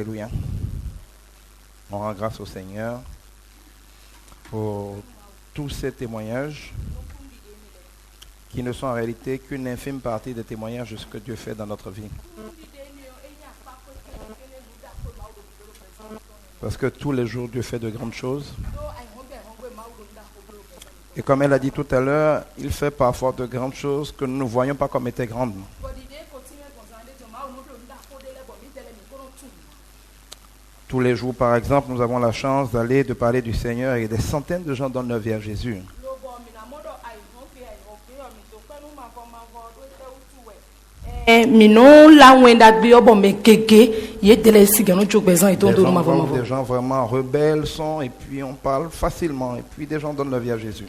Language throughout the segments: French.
Alléluia. On rend grâce au Seigneur pour tous ces témoignages qui ne sont en réalité qu'une infime partie des témoignages de ce que Dieu fait dans notre vie. Parce que tous les jours, Dieu fait de grandes choses. Et comme elle a dit tout à l'heure, il fait parfois de grandes choses que nous ne voyons pas comme étant grandes. Tous les jours, par exemple, nous avons la chance de parler du Seigneur et des centaines de gens donnent leur vie à Jésus. Des gens vraiment rebelles sont et puis on parle facilement et puis des gens donnent leur vie à Jésus.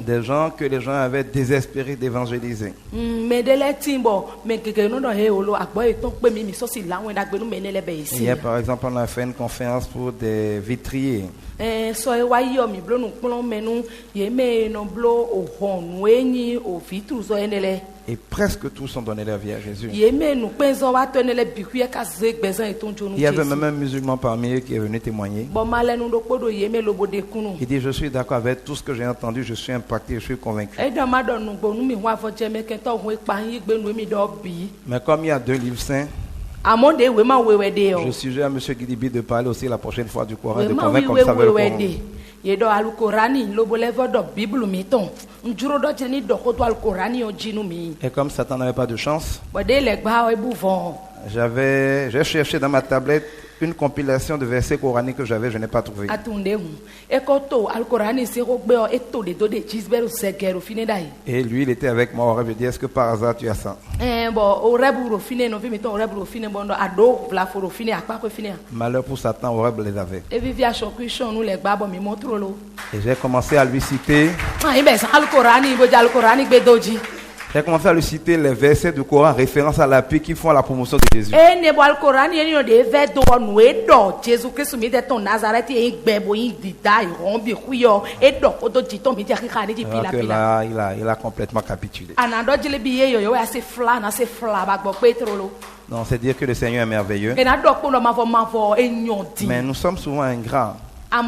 Des gens que les gens avaient désespérés d'évangéliser. Hier, par exemple, on a fait une conférence pour des vitriers. Et presque tous ont donné leur vie à Jésus. Il y avait même un musulman parmi eux qui est venu témoigner. Il dit, je suis d'accord avec tout ce que j'ai entendu, je suis impacté, je suis convaincu. Mais comme il y a 2 livres saints, je suggère à M. Guidibi de parler aussi la prochaine fois du Coran, de convaincre comme ça avec le Coran. Et comme Satan n'avait pas de chance, j'ai cherché dans ma tablette une compilation de versets coraniques que j'avais, je n'ai pas trouvé. Et lui, il était avec moi au rêve. Je dis, est-ce que par hasard tu as ça? Malheur pour Satan, au rêve les avait. Et j'ai commencé à lui citer. J'ai commencé à lui citer les versets du Coran référence à l'appui qui font la promotion de Jésus. Alors que là, il a complètement capitulé. Non, c'est dire que le Seigneur est merveilleux. Mais nous sommes souvent ingrats. Quand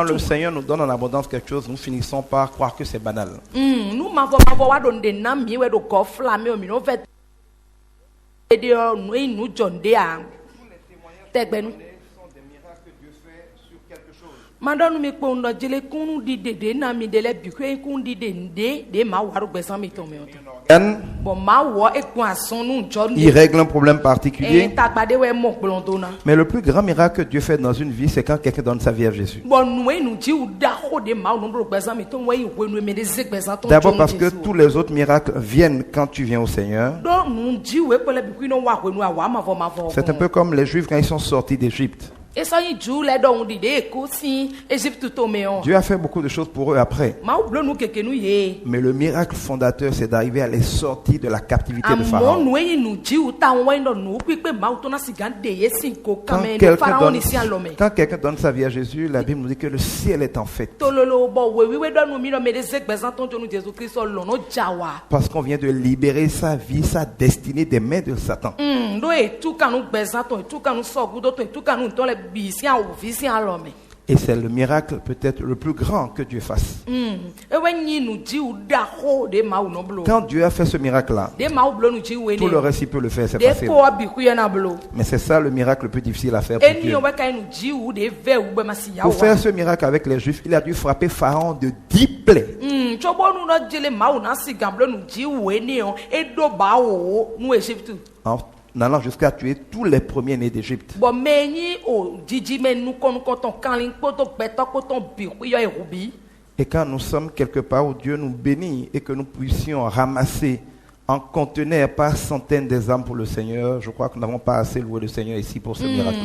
le Seigneur nous donne en abondance quelque chose, nous finissons par croire que c'est banal. Il règle un problème particulier. Mais le plus grand miracle que Dieu fait dans une vie, c'est quand quelqu'un donne sa vie à Jésus. D'abord parce que tous les autres miracles viennent quand tu viens au Seigneur. C'est un peu comme les Juifs quand ils sont sortis d'Égypte. Dieu a fait beaucoup de choses pour eux après. Mais le miracle fondateur, c'est d'arriver à les sortir de la captivité de Pharaon. Quand quelqu'un donne sa vie à Jésus, la Bible nous dit que le ciel est en fête. Parce qu'on vient de libérer sa vie, sa destinée des mains de Satan. Et c'est le miracle peut-être le plus grand que Dieu fasse. Quand Dieu a fait ce miracle-là, tout le reste il peut le faire, c'est facile. Mais c'est ça le miracle le plus difficile à faire pour Dieu. Pour faire ce miracle avec les Juifs, il a dû frapper Pharaon de 10 plaies. En allant jusqu'à tuer tous les premiers-nés d'Égypte. Et quand nous sommes quelque part où Dieu nous bénit et que nous puissions ramasser en conteneur par centaines des âmes pour le Seigneur, je crois que nous n'avons pas assez loué le Seigneur ici pour ce miracle.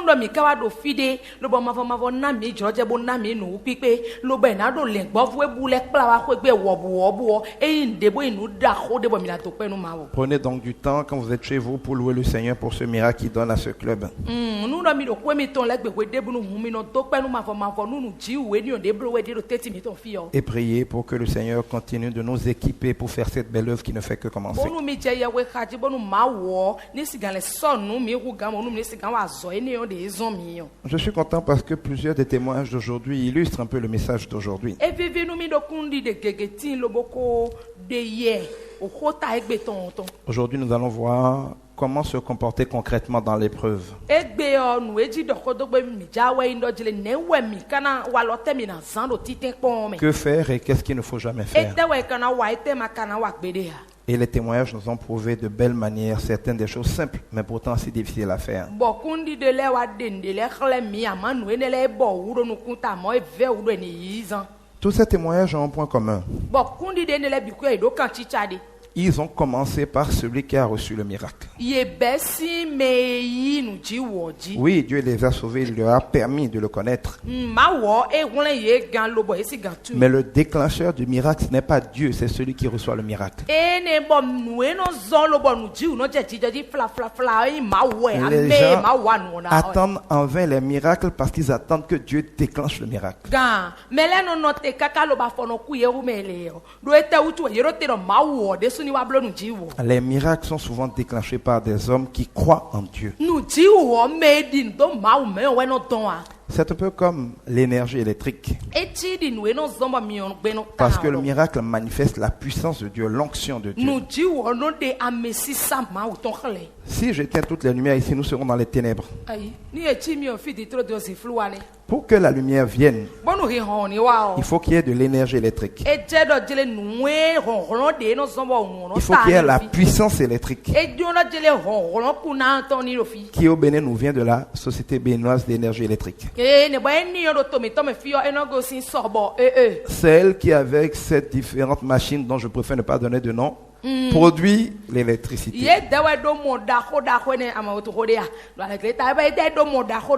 nundo mi kawa do fide lobo mavo na mi joje bo na mi nu pipe lobo na do le gbo fu ebule kpla wa ko gbe wobu e ndebo inu da ko debo mi la to pe nu ma wo. Prenez donc du temps quand vous êtes chez vous pour louer le Seigneur pour ce miracle qu'il donne à ce club. Nundo mi do ko mi ton le gbe we debu nu hu mi no to pe nu mavo nu nu ji we ni o de bro we de do teti mi ton fi yo. Et priez pour que le Seigneur continue de nous équiper pour faire cette belle œuvre qui ne fait que commencer. Bonu mi je ye we khaji bonu ma wo ni sigan le sonu mi ru gamo nu mi sigan wa zo eni o de zon mi yo. Je suis content parce que plusieurs des témoignages d'aujourd'hui illustrent un peu le message d'aujourd'hui. E vivi nu mi do kundi de gegetin loboko de ye o khota egbe ton ton. Aujourd'hui, nous allons voir comment se comporter concrètement dans l'épreuve. Egbe o nu eji do ko do gbe mi jawe ndo jile ne we mi kana wa lo te mi na zan do titen pon me. Que faire et qu'est-ce qu'il ne faut jamais faire? Ete we kana wa ete makana wa gbede ha. Et les témoignages nous ont prouvé de belles manières certaines des choses simples, mais pourtant si difficiles à faire. Bo kundi de le wa dende le khle mi amanu ene le bo wuro nu kunta mo e ve wuro ni yizan. Tous ces témoignages ont un point commun. Bo kundi de ne le bi ku e do kan chichade. Ils ont commencé par celui qui a reçu le miracle. Ye besi me yi nu ji wo ji. Oui, Dieu les a sauvés, il leur a permis de le connaître. Ma wo e won ye gan lobo e si gan tu. Mais le déclencheur du miracle, ce n'est pas Dieu, c'est celui qui reçoit le miracle. Ene bo nu e no zon lobo nu ji no je ji fla e ma wo e Les ame gens ma wa nu na. attendent en vain les miracles parce qu'ils attendent que Dieu déclenche le miracle. Gan mele no no te kaka lo ba fono ku ye ru mele yo. Do ete utu ye ro te no ma wo de su ni wa blo nu ji wo. Les miracles sont souvent déclenchés par des hommes qui croient en Dieu. Nu ji wo me din do ma wo me we no don a. C'est un peu comme l'énergie électrique. Eti di nu e no zon ba mi on gbe no ta. Parce que le miracle manifeste la puissance de Dieu, l'onction de Dieu. Nu ji wo no de amesi sa ma wo ton khle. Si j'éteins toutes les lumières ici, nous serons dans les ténèbres. Ayi ni e chi mi o fi di tro do si flu wale. Pour que la lumière vienne, Bonu ri hon ni wa o. il faut qu'il y ait de l'énergie électrique. E je do jele nu e ron de no zon ba o no. Il faut qu'il y ait la puissance électrique E di no jele ron ku na ton ni ro fi. qui au Bénin nous vient de la Société béninoise d'énergie électrique. E ne ba ni o do to mi fi o e no go sin sorbo Celle qui, avec ces différentes machines dont je préfère ne pas donner de nom, produit l'électricité. Ye dawe do mo da ko ne ama to ko de ya. Do ala kleta ba de do mo da ko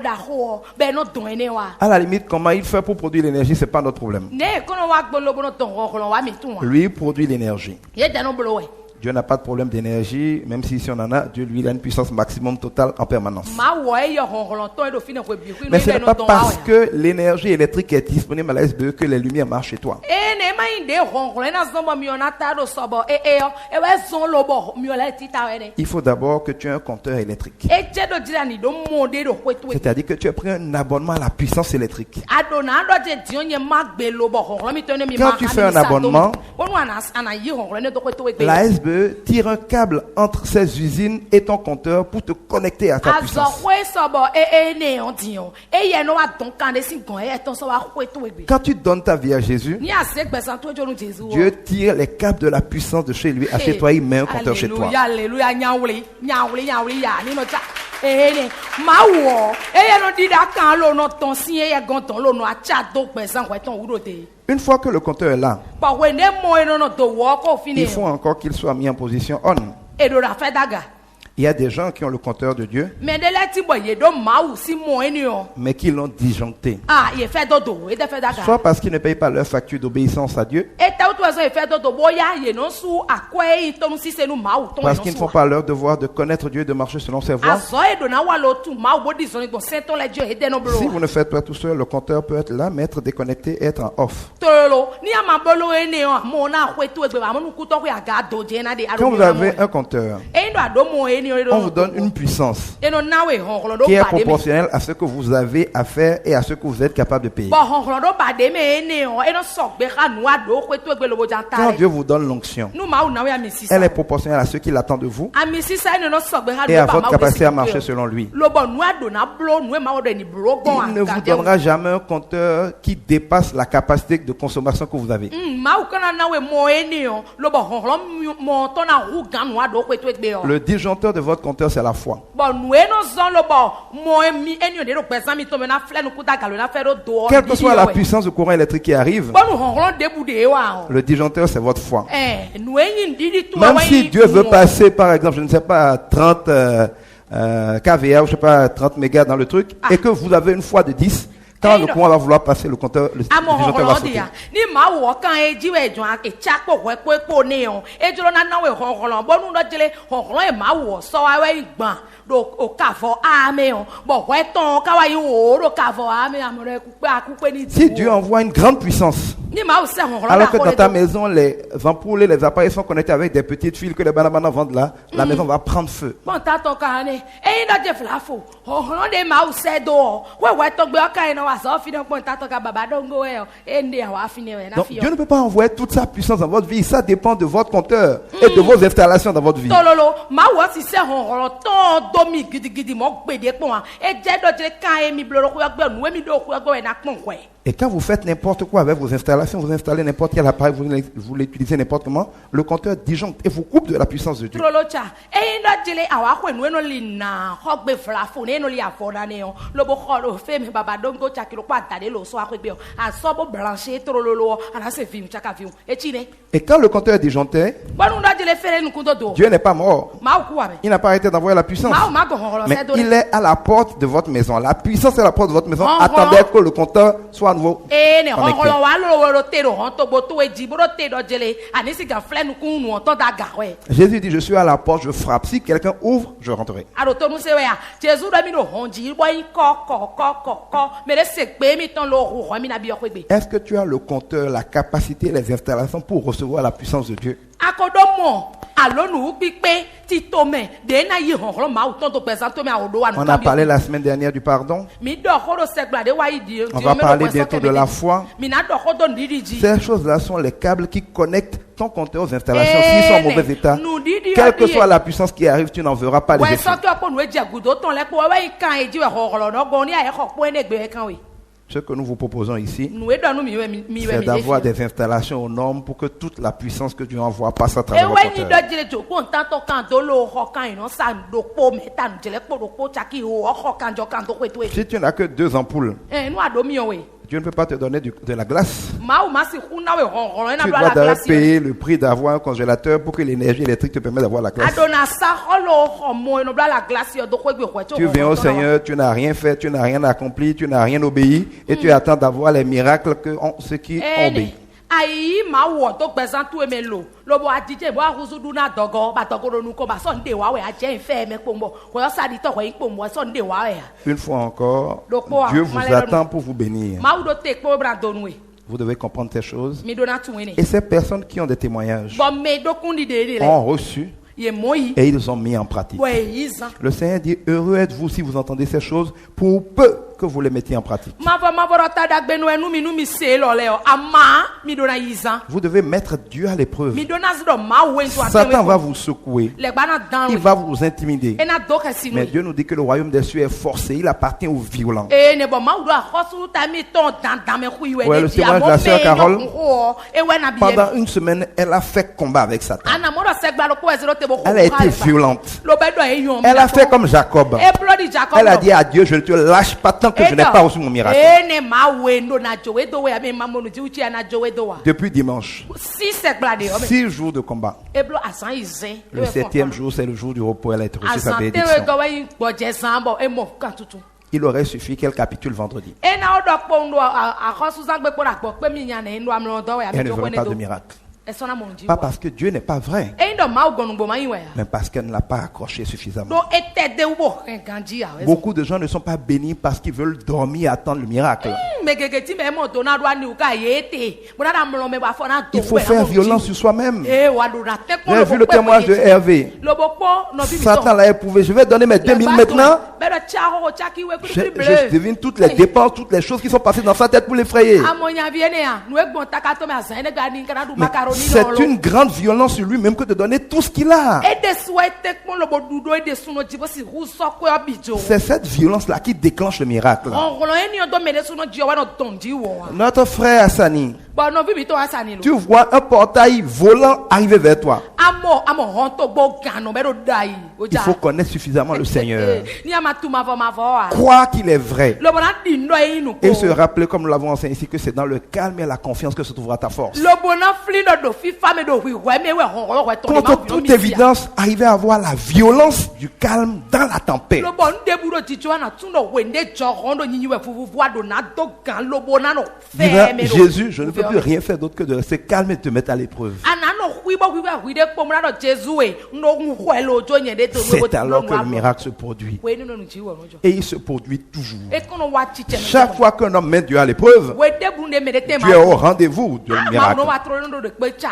be no don ene wa. À la limite, comment il fait pour produire l'énergie, c'est pas notre problème. Ne kono wa gbolo bono ton ko wa mi tun wa. Lui produit l'énergie. Ye da no blo we. Dieu n'a pas de problème d'énergie, même si ici on en a, Dieu lui il a une puissance maximum totale en permanence. Ma wo e yo ron ton do fi ne ko bi ku Mais ce n'est pas parce que l'énergie électrique est disponible à la SBE que les lumières marchent chez toi. E ne ma inde ron na zon ba mi ona ta do sobo yo e we zon lo bo mi ola ti ta we ne. Il faut d'abord que tu aies un compteur électrique. E je do jira ni do mo de do ko to. C'est-à-dire que tu as pris un abonnement à la puissance électrique. Adona do je di onye ma gbe lo bo ron mi to ne mi ma. Quand tu fais un abonnement, Bonu ana yi ron ne do ko to we gbe. la SBE tire un câble entre ces usines et ton compteur pour te connecter à ta puissance. Quand tu donnes ta vie à Jésus, Dieu tire les câbles de la puissance de chez lui à chez toi, il met un compteur chez toi. Alléluia, ma wo no di da kan lo no ton si e gon ton lo no acha do pesan ko ton wuro te. Une fois que le compteur est là, Pa we ne mo no do wo ko fini. il faut encore qu'il soit mis en position on. E do da fe daga. Il y a des gens qui ont le compteur de Dieu, Mais de la ti boye do ma wu si mo eni o. mais qui l'ont disjoncté. Ah, ye fe do e de fe daga. Soit parce qu'ils ne payent pas leur facture d'obéissance à Dieu, E ta utu eso e fe do boya ye no su akwe e to si se nu ma wu ton. parce qu'ils ne font pas leur devoir de connaître Dieu, de marcher selon ses voies. Azo e do na wa lo tu ma wu bo di zo ni bon senton le Dieu e de no blo. Si vous ne faites pas tout seul, le compteur peut être là, mais être déconnecté et être en off. Tolo ni ama bolo ene o mo na kwe tu egbe ba mo nu ku to ko aga do je na de aro. Quand vous avez un compteur, E ndo ado mo ene o. on vous donne une puissance E no na we hon do qui est ba de mi. proportionnelle à ce que vous avez à faire et à ce que vous êtes capable de payer. Bo hon do ba de me ene o e no so gbe ka nu ado kwe tu egbe lo bo jan Quand tare. Dieu vous donne l'onction, Nu ma wu na we ami sisa. elle est proportionnelle à ce qu'il attend de vous Ami sisa ene no so gbe ka et à do ba votre ma capacité à marcher selon lui. Lo bo nu ado na blo nu e ma wo de ni blo gon Il ne vous donnera jamais un compteur qui dépasse la capacité de consommation que vous avez. ma wu kana na we mo ene o lo bo hon mo to na hu gan nu ado kwe tu egbe o. Le disjoncteur de votre compteur, c'est la foi. Bo nu e no zon lo bo mo mi ene o de ro pesan mi to me na fle nu ku da galo na fe do. Quelle que soit la puissance du courant électrique qui arrive, Bo nu hon de bu de wa o. le disjoncteur, c'est votre foi. Nu e yin didi tu Même si Dieu veut passer, par exemple, je ne sais pas, kVA, je sais pas, 30 mégas dans le truc, et que vous avez une fois de 10, quand le courant va vouloir passer, le compteur, le disjoncteur va sauter. Ni ma wo kan eji we jon e chakpo po ne on e jolo na na we honholo bo nu do jele honholo e ma wo so wa we igban do o ka fo ame on bo we ton ka wa yi wo do ka fo ame amore ku pe ni. Si Dieu envoie une grande puissance, ni ma wo se honholo alors que dans ta maison les ampoules et les appareils sont connectés avec des petites fils que les banabana vendent là, la maison va prendre feu. Bon ta ton ka ne e do je flafo honholo de ma wo se do we to gbe o ka ina wa so fi don pon ta ton ka baba dongo we e ndi wa fi ne we na. Donc, Dieu ne peut pas envoyer toute sa puissance dans votre vie. Ça dépend de votre compteur et de vos installations dans votre vie. Tololo, ma wo si se honholo ton domi gidigidi mo gbede pon e je do je kan e mi bloro ko gbe nu e mi do ko gbe na pon ko e. Et quand vous faites n'importe quoi avec vos installations, vous installez n'importe quel appareil, vous l'utilisez n'importe comment, le compteur disjoncte et vous coupe de la puissance de Dieu. Tololo cha e ndo jele awa ko nu eno li na ho gbe flafo ne eno li afona ne o lo bo ko lo fe mi baba dongo cha kilo pa tade lo so akwe a so bo brancher tololo ana se film cha ka film e chine. Et quand le compteur est disjoncté, Dieu n'est pas mort. Il n'a pas arrêté d'envoyer la puissance. Mais il est à la porte de votre maison. La puissance est à la porte de votre maison. Attendez que le compteur soit à nouveau connecté. Jésus dit, je suis à la porte, je frappe. Si quelqu'un ouvre, je rentrerai. Est-ce que tu as le compteur, la capacité, les installations pour recevoir la puissance de Dieu? On a parlé la semaine dernière du pardon. On va parler bientôt de la foi. Ces choses-là sont les câbles qui connectent ton compteur aux installations. S'ils sont en mauvais état, quelle que soit la puissance qui arrive, tu n'en verras pas les effets. Ce que nous vous proposons ici, c'est d'avoir des installations aux normes pour que toute la puissance que Dieu envoie passe à travers le compteur. Si tu n'as que 2 ampoules, Dieu ne peut pas te donner de la glace. Tu dois d'ailleurs payer le prix d'avoir un congélateur pour que l'énergie électrique te permette d'avoir la glace. Tu viens au Seigneur, tu n'as rien fait, tu n'as rien accompli, tu n'as rien obéi et tu attends d'avoir les miracles que ceux qui ont obéi. Une fois encore, Dieu vous attend pour vous bénir. Vous devez comprendre ces choses. Et ces personnes qui ont des témoignages ont reçu et ils ont mis en pratique. Le Seigneur dit, heureux êtes-vous si vous entendez ces choses pour peu que vous les mettiez en pratique. Vous devez mettre Dieu à l'épreuve. Satan va vous secouer. Il va vous intimider. Mais Dieu nous dit que le royaume des cieux est forcé. Il appartient aux violents. Ouais, le témoignage de la sœur Carole, pendant une semaine, elle a fait combat avec Satan. Elle a été violente. Elle a fait comme Jacob. Elle a dit à Dieu, je ne te lâche pas tant que je n'ai pas reçu mon miracle. Depuis dimanche, 6 jours de combat. Le 7e jour, c'est le jour du repos. Elle a reçu sa bénédiction. Il aurait suffi qu'elle capitule vendredi. Elle ne ferait pas de miracle. Pas parce que Dieu n'est pas vrai, mais parce qu'elle ne l'a pas accroché suffisamment. Beaucoup de gens ne sont pas bénis parce qu'ils veulent dormir et attendre le miracle. Il faut faire violence sur soi-même. J'ai vu le témoignage de Hervé. Satan l'a éprouvé. Je vais donner mes 2000 maintenant. Je devine toutes les dépenses, toutes les choses qui sont passées dans sa tête pour l'effrayer. C'est une grande violence sur lui-même que de donner tout ce qu'il a. C'est cette violence-là qui déclenche le miracle. Notre frère Hassani, Bon, non, vi mi to asa ni lo. Tu vois un portail volant arriver vers toi. Amo honto gbo gano be do dai. Il Oja. faut connaître suffisamment le Seigneur. Ni ama tu ma vo a. Croire qu'il est vrai. Lo bona di ndo e nu Et ko. se rappeler, comme nous l'avons enseigné ici, que c'est dans le calme et la confiance que se trouvera ta force. Lo bona fli do fi fa me do wi we me we hon we to Contre toute évidence, arriver à voir la violence du calme dans la tempête. Lo bon de buro jijo na tun do we nde jo hondo nyinyi we fufu ado na do gan lo bona no Dira fe me do. Jésus, je ne peux plus rien faire d'autre que de rester calme et te mettre à l'épreuve. Ana no wi de pomra do Jésus e no hu lo jo nye de to C'est alors que le miracle se produit. we no ji wo no jo. Et il se produit toujours. E kono wa chiche no. Chaque fois qu'un homme met Dieu à l'épreuve, we de bunde me de te tu es au rendez-vous du ma miracle. no wa tro no de pe cha.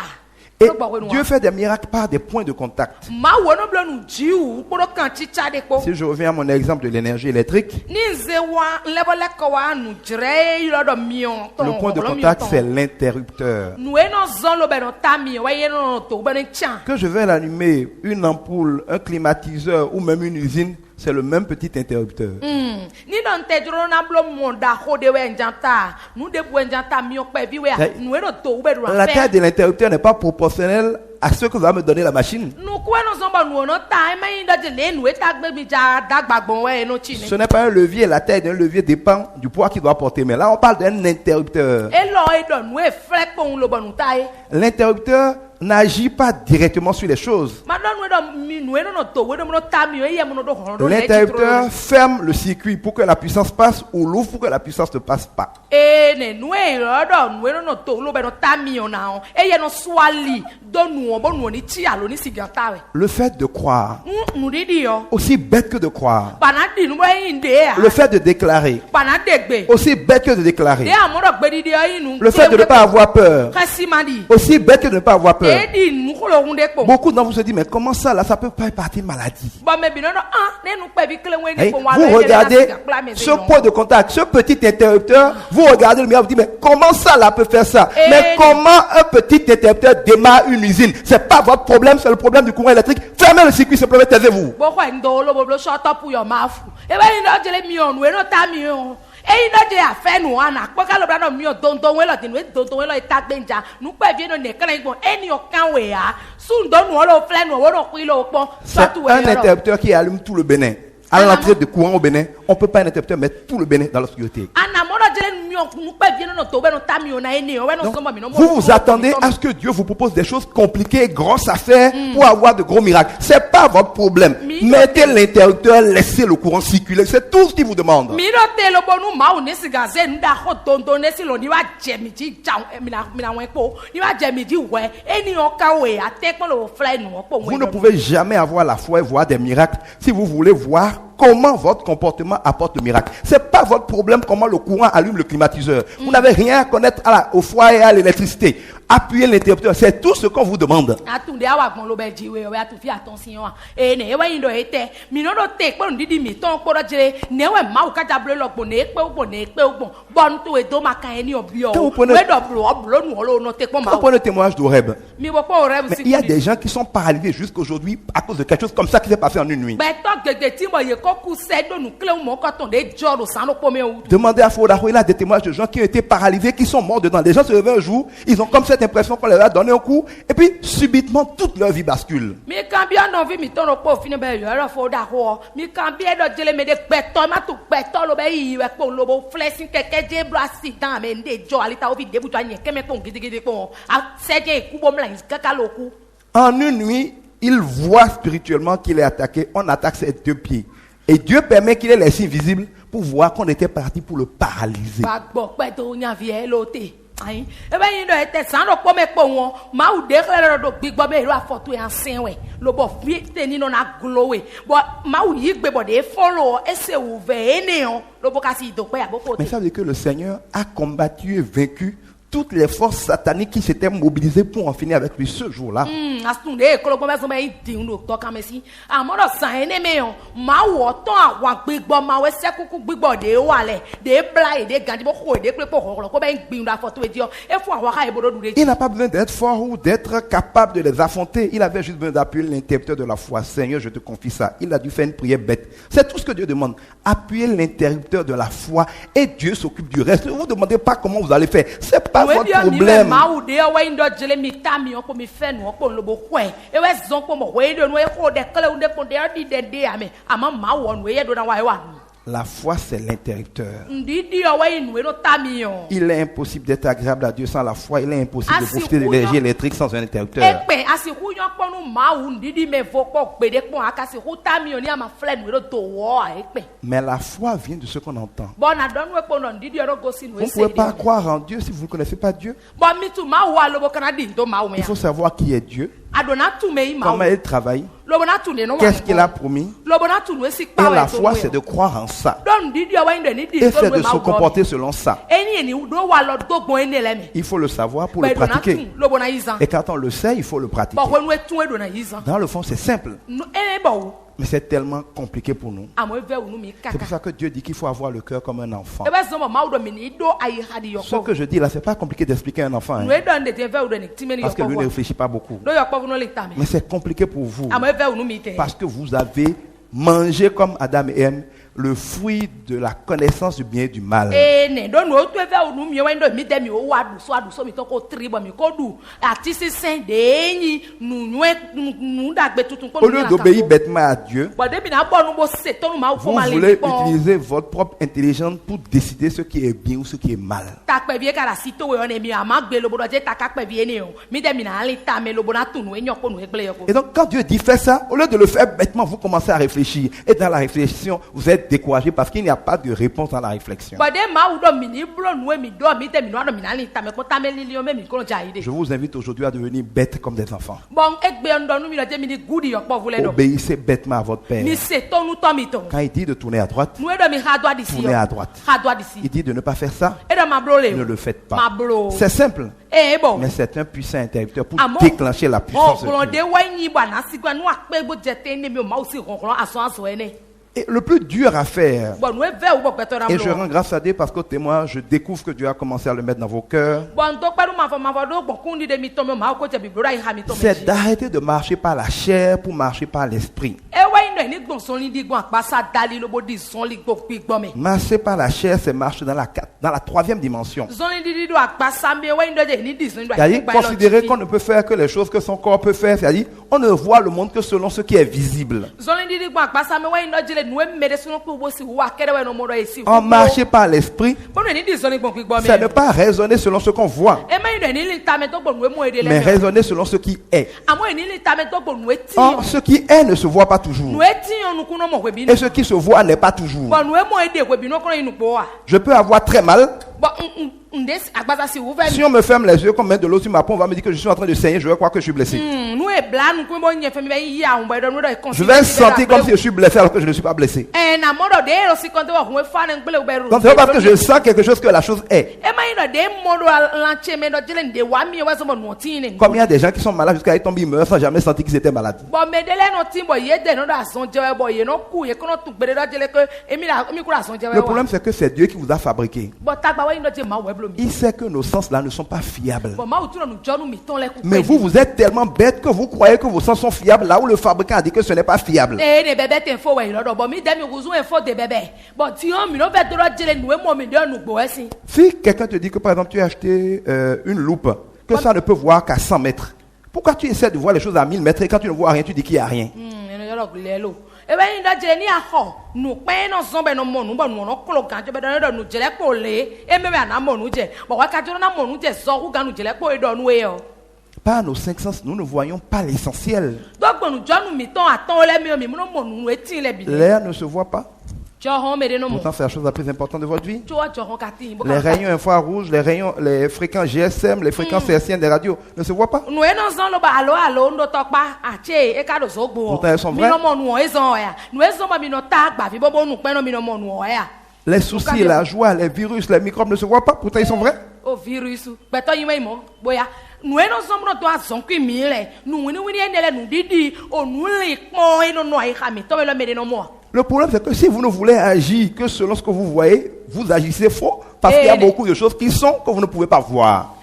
Et Dieu fait des miracles par des points de contact. Ma wo no blo nu ji u poro kan chicha de ko. Si je reviens à mon exemple de l'énergie électrique, Ni nze wa level ko wa nu jre yi lo do mion. le point de contact, c'est l'interrupteur. Nu e no zon lo be no ta mi wa ye no to be ne chan. Que je vais l'allumer, une ampoule, un climatiseur ou même une usine, c'est le même petit interrupteur. Ni don te jro na blo mo da ho de we njanta. Nu de bu njanta mi o pe bi we a. Nu e no to be do La taille de l'interrupteur n'est pas proportionnelle à ce que va me donner la machine. Nu ko no zon ba nu no ta e me ndo je le nu e ta gbe mi ja dagbagbon we no chi Ce ni. n'est pas un levier, la taille d'un levier dépend du poids qu'il doit porter. Mais là, on parle d'un interrupteur. E lo e do nu e flek po un lo ba nu ta e. L'interrupteur n'agit pas directement sur les choses. Ma do nu e do mi nu e no to we do no ta mi e ye mo no do hon do le chi L'interrupteur tro. ferme le circuit pour que la puissance passe ou l'ouvre pour que la puissance ne passe pas. E ne nu e ro do nu e no to lo be no ta mi o na o. E ye no swali do nu o bo nu ni chi alo ni siganta we. Le fait de croire, Nu di di yo. aussi bête que de croire. Bana di nu bo yin de a. Le fait de déclarer, Bana de gbe. aussi bête que de De déclarer. amoro gbe di di yo yin nu. Le fait de ne pas avoir peur, Kasi madi. aussi bête que de ne pas avoir peur. E di nu ko lo hunde po. Beaucoup d'entre vous se disent, mais comment ça, là, ça peut pas être partie maladie. Ba me bi no no ne nu pe bi kle we ni Hey, po wa vous regardez ce point de contact, ce petit interrupteur, vous regardez le miroir, vous dites, mais comment ça là peut faire ça? Et- Mais comment un petit interrupteur démarre une usine? C'est pas votre problème, c'est le problème du courant électrique. Fermez le circuit, simplement taisez-vous. Bo ko ndo lo bo shut up your mouth. E ba ni no jele mi onu e no ta mi o. E yin do je afe nu ana po ka lo bra no mi o don we lo tin we don we lo ta gbenja. Nu pe bi no ne kan igbon eni o kan we a. Sun do nu o lo fle nu o no pi lo pon. C'est un interrupteur qui allume tout le Bénin. À l'entrée de courant au Bénin, on ne peut pas un interrupteur mettre tout le Bénin dans l'obscurité. Ana mo do jele mi o nu pe bi no to be no ta mi o na eni o we no Donc, so mo mi no mo. vous vous attendez à ce que Dieu vous propose des choses compliquées, grosses à faire pour avoir de gros miracles. C'est pas votre problème. Mais- Mettez l'interrupteur, laissez le courant circuler. C'est tout ce qu'il vous demande. Mi no te lo bonu ma o ne siga ze nda ho don ne si lo ni wa je mi ji ja mi na won po. Ni wa je mi ji we eni o ka we a te pon lo fly nu o po Vous ne pouvez jamais avoir la foi et voir des miracles si vous voulez voir comment votre comportement apporte le miracle. C'est pas votre problème comment le courant allume le climatiseur. Vous n'avez rien à connaître au foie et à l'électricité. Appuyez l'interrupteur, c'est tout ce qu'on vous demande. Atunde awa gbon lo be ji we o ya tu fi attention wa e ne e wa yin do ete mi no do te pe ndidi mi ton po do jere ne we ma o ka jablo lo gbon ne pe o gbon bon to e do ma kan eni obi o Quand vous prenez- we do blo nu o lo no te po ma On prend le témoignage d'Oreb. mi bo po o re Mais il y a des gens qui sont paralysés jusqu'aujourd'hui à cause de quelque chose comme ça qui s'est passé en une nuit. be to gege ti mo ye ko ku se do nu kle mo ko ton de joro san lo po me o Demandez à Fodaho, il a des témoignages de gens qui ont été paralysés, qui sont morts dedans. Les gens se réveillent un jour, ils ont comme cette impression qu'on leur a donné un coup, et puis subitement toute leur vie bascule. mi kan bi no vi mi ton lo po fi ne be yo ro fo da ho mi kan bi do jele me de pe to ma tu pe to lo be yi we po lo bo flexing keke je bro accident me nde jo alita o fi de bu to anye keme po gidigidi po a se je ku bo mla kaka lo ku En une nuit, il voit spirituellement qu'il est attaqué. On attaque ses deux pieds. Et Dieu permet qu'il ait les signes visibles pour voir qu'on était parti pour le paralyser. ba gbo pe to nya vi e lo te ayin e be yin do e te san lo po me po won ma u de kle do gbigbo me ro afoto e asin we lo bo fi te ni no na glowe but ma u yi gbe bo de follow e se u ve ene on lo bo ka si do pe abo ko Mais te ça veut dire que le Seigneur a combattu et vaincu toutes les forces sataniques qui s'étaient mobilisées pour en finir avec lui ce jour-là. asunde e kolo me so me di un lo to ka me si amoro san ene me on ma wo ton awan gbigbo ma we se kuku gbigbo de wa le de bla e de ganji bo ko de pe po ko be gbin da foto e di o e fu awa ka e bodo du de Il n'a pas besoin d'être fort ou d'être capable de les affronter. Il avait juste besoin d'appuyer l'interrupteur de la foi. Seigneur, je te confie ça. Il a dû faire une prière bête. C'est tout ce que Dieu demande. Appuyez l'interrupteur de la foi et Dieu s'occupe du reste. Ne vous demandez pas comment vous allez faire. C'est pas pas votre problème. La foi, c'est l'interrupteur. Il est impossible d'être agréable à Dieu sans la foi. Il est impossible de profiter de l'énergie électrique sans un interrupteur. Mais la foi vient de ce qu'on entend. Vous ne pouvez pas croire en Dieu si vous ne connaissez pas Dieu. Il faut savoir qui est Dieu, comment il travaille, qu'est-ce qu'il a promis. Et la foi, c'est de croire en ça. Et c'est de se comporter selon ça. Il faut le savoir pour le pratiquer. Et quand on le sait, il faut le pratiquer. Dans le fond, c'est simple. Mais c'est tellement compliqué pour nous. C'est pour ça que Dieu dit qu'il faut avoir le cœur comme un enfant. Ce que je dis là, c'est pas compliqué d'expliquer à un enfant. Hein. Parce que lui ne réfléchit pas beaucoup. Mais c'est compliqué pour vous. Parce que vous avez mangé comme Adam et Ève le fruit de la connaissance du bien et du mal. Au lieu d'obéir bêtement à Dieu, vous voulez utiliser votre propre intelligence pour décider ce qui est bien ou ce qui est mal. Et donc quand Dieu dit fais ça, au lieu de le faire bêtement, vous commencez à réfléchir. Et dans la réflexion, vous êtes découragé parce qu'il n'y a pas de réponse dans la réflexion. Je vous invite aujourd'hui à devenir bêtes comme des enfants. Obéissez bêtement à votre père. Quand il dit de tourner à droite, tournez à droite. Il dit de ne pas faire ça, ne le faites pas. C'est simple, mais c'est un puissant interrupteur pour déclencher la puissance de Dieu. Et le plus dur à faire, et je rends grâce à Dieu parce qu'au témoin, je découvre que Dieu a commencé à le mettre dans vos cœurs, c'est d'arrêter de marcher par la chair pour marcher par l'esprit. Marcher par la chair, c'est marcher dans la troisième dimension. C'est-à-dire considérer qu'on ne peut faire que les choses que son corps peut faire. C'est-à-dire on ne voit le monde que selon ce qui est visible. En marcher par l'esprit, c'est ne pas raisonner selon ce qu'on voit, mais raisonner selon ce qui est. Or, ce qui est ne se voit pas toujours. Et ce qui se voit n'est pas toujours. Je peux avoir très mal. Si on me ferme les yeux, comme mettre de l'eau sur ma peau, on va me dire que je suis en train de saigner, je vais croire que je suis blessé. Je vais sentir comme si je suis blessé alors que je ne suis pas blessé. Donc c'est pas parce que je sens quelque chose que la chose est. Comme il y a des gens qui sont malades jusqu'à ils tombent, ils meurent sans jamais sentir qu'ils étaient malades. Le problème c'est que c'est Dieu qui vous a fabriqué. Il sait que nos sens là ne sont pas fiables. Mais vous êtes tellement bête que vous croyez que vos sens sont fiables là où le fabricant a dit que ce n'est pas fiable. Si quelqu'un te dit que par exemple tu as acheté une loupe, que ça ne peut voir qu'à 100 mètres, pourquoi tu essaies de voir les choses à 1000 mètres et quand tu ne vois rien tu dis qu'il n'y a rien? Par nos cinq sens, nous ne voyons pas l'essentiel. L'air ne se voit pas. Pourtant, c'est la chose la plus importante de votre vie. Les rayons infrarouges, les fréquences GSM, les fréquences hertziennes des radios ne se voient pas. Pourtant, elles sont vraies. Les soucis, la joie, les virus, les microbes ne se voient pas. Pourtant, ils sont vrais. Le problème, c'est que si vous ne voulez agir que selon ce que vous voyez, vous agissez faux. Parce qu'il y a beaucoup de choses qui sont que vous ne pouvez pas voir.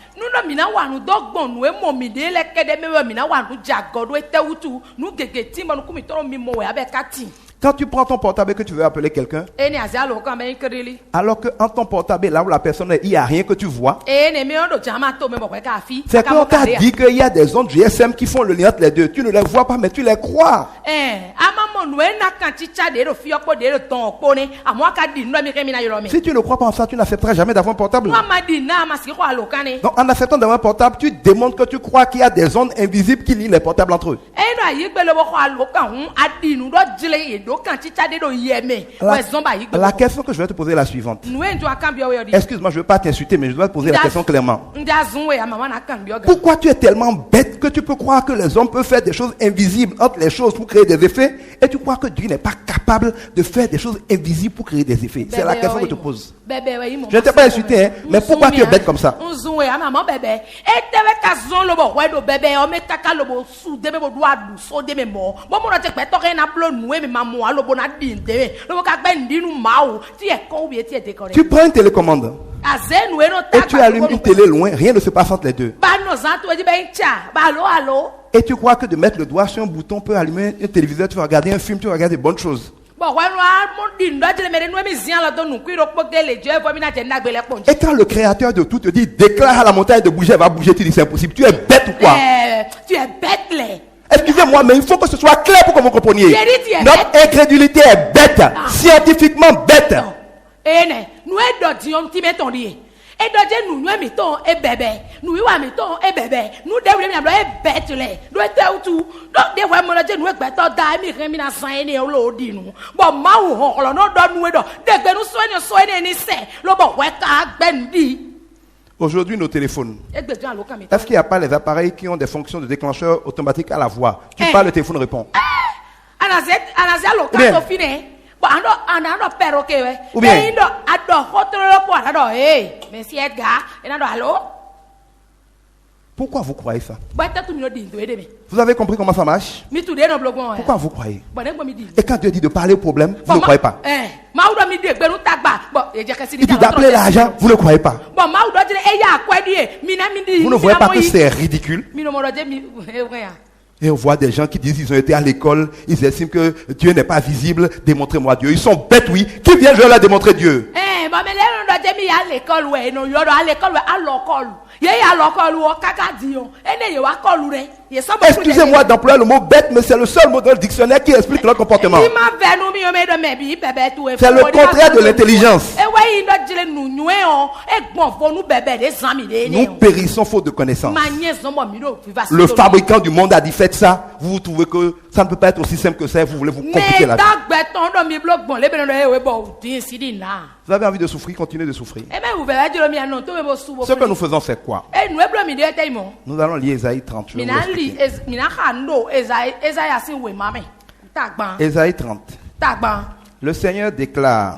Quand tu prends ton portable et que tu veux appeler quelqu'un, e ne azia lo kan be kirili alors qu'en ton portable, là où la personne est, il n'y a rien que tu vois, e ne mi ondo jama to me bo kwa ka fi c'est qu'on t'a dit qu'il y a des ondes GSM qui font le lien entre les deux. Tu ne les vois pas, mais tu les crois. ama mo nu e na kan chicha de ro fi okpo de ro ton okpo ni amo aka di ndo mi ke mi na yoro mi Si tu ne crois pas en ça, tu n'accepteras jamais d'avoir un portable. wa ma di na ma si ko alo kan ni Donc, en acceptant d'avoir un portable, tu démontres que tu crois qu'il y a des ondes invisibles qui lient les portables entre eux. e no ayi gbe lo bo ko alo kan hun adi nu do jile e do kan chicha de do yeme we zomba yi gbe La question que je vais te poser est la suivante. nu e njo akan bi o yo di Excuse-moi, je ne veux pas t'insulter, mais je dois te poser la question clairement. nda zun we ama wana kan bi o ga Pourquoi tu es tellement bête que tu peux croire que les hommes peuvent faire des choses invisibles entre les choses pour créer des effets et tu crois que Dieu n'est pas capable de faire des choses invisibles pour créer des effets? C'est la question que je te pose. Bébé, oui, Je ne t'ai pas insulté, hein, mais pourquoi tu es bête comme ça? Nzoué, ah maman bébé. Et t'avais qu'à zon le bon, ouais, do bébé, on met ta cale le bon sous, de me bon doigt dou, so de me mort. Bon, mon attaque, mais t'aurais un bleu noué, mais maman, le bon a dit, le bon a ben dit nous maou. Tu es con, tu es décoré. Tu prends une télécommande et tu allumes une télé loin, rien ne se passe entre les deux. Bah, nos antou, dit ben, tcha, bah, allô. Et tu crois que de mettre le doigt sur un bouton peut allumer un téléviseur, tu vas regarder un film, tu vas regarder des bonnes choses. Bon, ouais, mon dit, nous, mais nous, mais zian, là, donc, nous, qui repose les dieux, pour mina, t'es n'a pas Et quand le créateur de tout te dit, déclare à la montagne de bouger, elle va bouger, tu dis c'est impossible. Tu es bête ou quoi? Tu es bête, là. Excusez-moi, mais il faut que ce soit clair pour que vous compreniez. J'ai dit, tu es Notre incrédulité est bête, scientifiquement bête. Eh, nous, nous, tu mets ton lit. Et donc, nous mettons et bébé. Nous mettons et bébé. Nous devons et bête les. Nous étions tout. Donc, des fois, nous devons être d'amis, remina saine au lot dit nous. Bon, maou, on l'a donné nous. Dès que nous soignons, ni c'est. Le bon, ouais, ben dit. Aujourd'hui, nos téléphones. Est-ce qu'il n'y a pas les appareils qui ont des fonctions de déclencheur automatique à la voix? Tu parles, le téléphone répond. Anazia, local, au final. Ando perroquet we. Ou bien ando ado hotelo po ado Monsieur Edgar, ando allô? Pourquoi vous croyez ça? Vous avez compris comment ça marche? Pourquoi vous croyez? Et quand Dieu dit de parler au problème, vous ne croyez pas? Il dit d'appeler l'argent, vous ne croyez pas? Vous ne voyez pas que c'est ridicule? Et on voit des gens qui disent qu'ils ont été à l'école, ils estiment que Dieu n'est pas visible, démontrez-moi Dieu. Ils sont bêtes, oui. Qui vient, je vais leur démontrer Dieu? Excusez-moi d'employer le mot bête, mais c'est le seul mot dans le dictionnaire qui explique leur comportement. C'est le contraire de l'intelligence. Nous périssons faute de connaissance. Le fabricant du monde a dit faites ça. Vous trouvez que ça ne peut pas être aussi simple que ça. Vous voulez vous compliquer la vie. Vous avez envie de souffrir, continuez de souffrir. Ce que nous faisons, c'est quoi? Nous allons lire Ésaïe 30. Ésaïe 30. Le Seigneur déclare: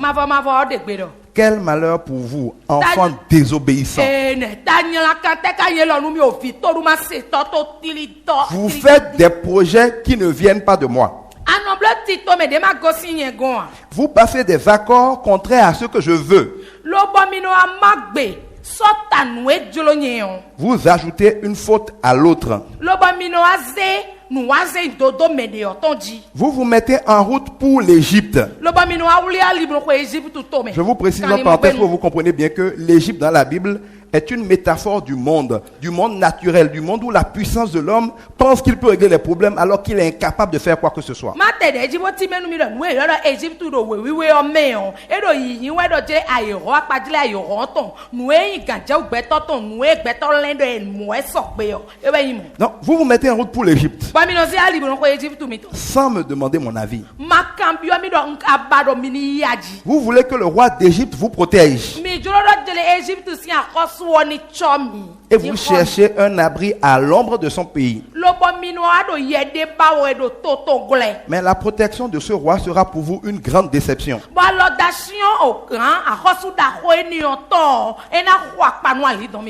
quel malheur pour vous, enfants désobéissants. Vous faites des projets qui ne viennent pas de moi. Vous passez des accords contraires à ce que je veux. Vous ajoutez une faute à l'autre. Vous vous mettez en route pour l'Égypte. Je vous précise en parenthèse pour que vous compreniez bien que l'Égypte dans la Bible est une métaphore du monde naturel, du monde où la puissance de l'homme pense qu'il peut régler les problèmes alors qu'il est incapable de faire quoi que ce soit. Non, vous vous mettez en route pour l'Égypte sans me demander mon avis. Vous voulez que le roi d'Égypte vous protège. Et vous cherchez un abri à l'ombre de son pays. Mais la protection de ce roi sera pour vous une grande déception.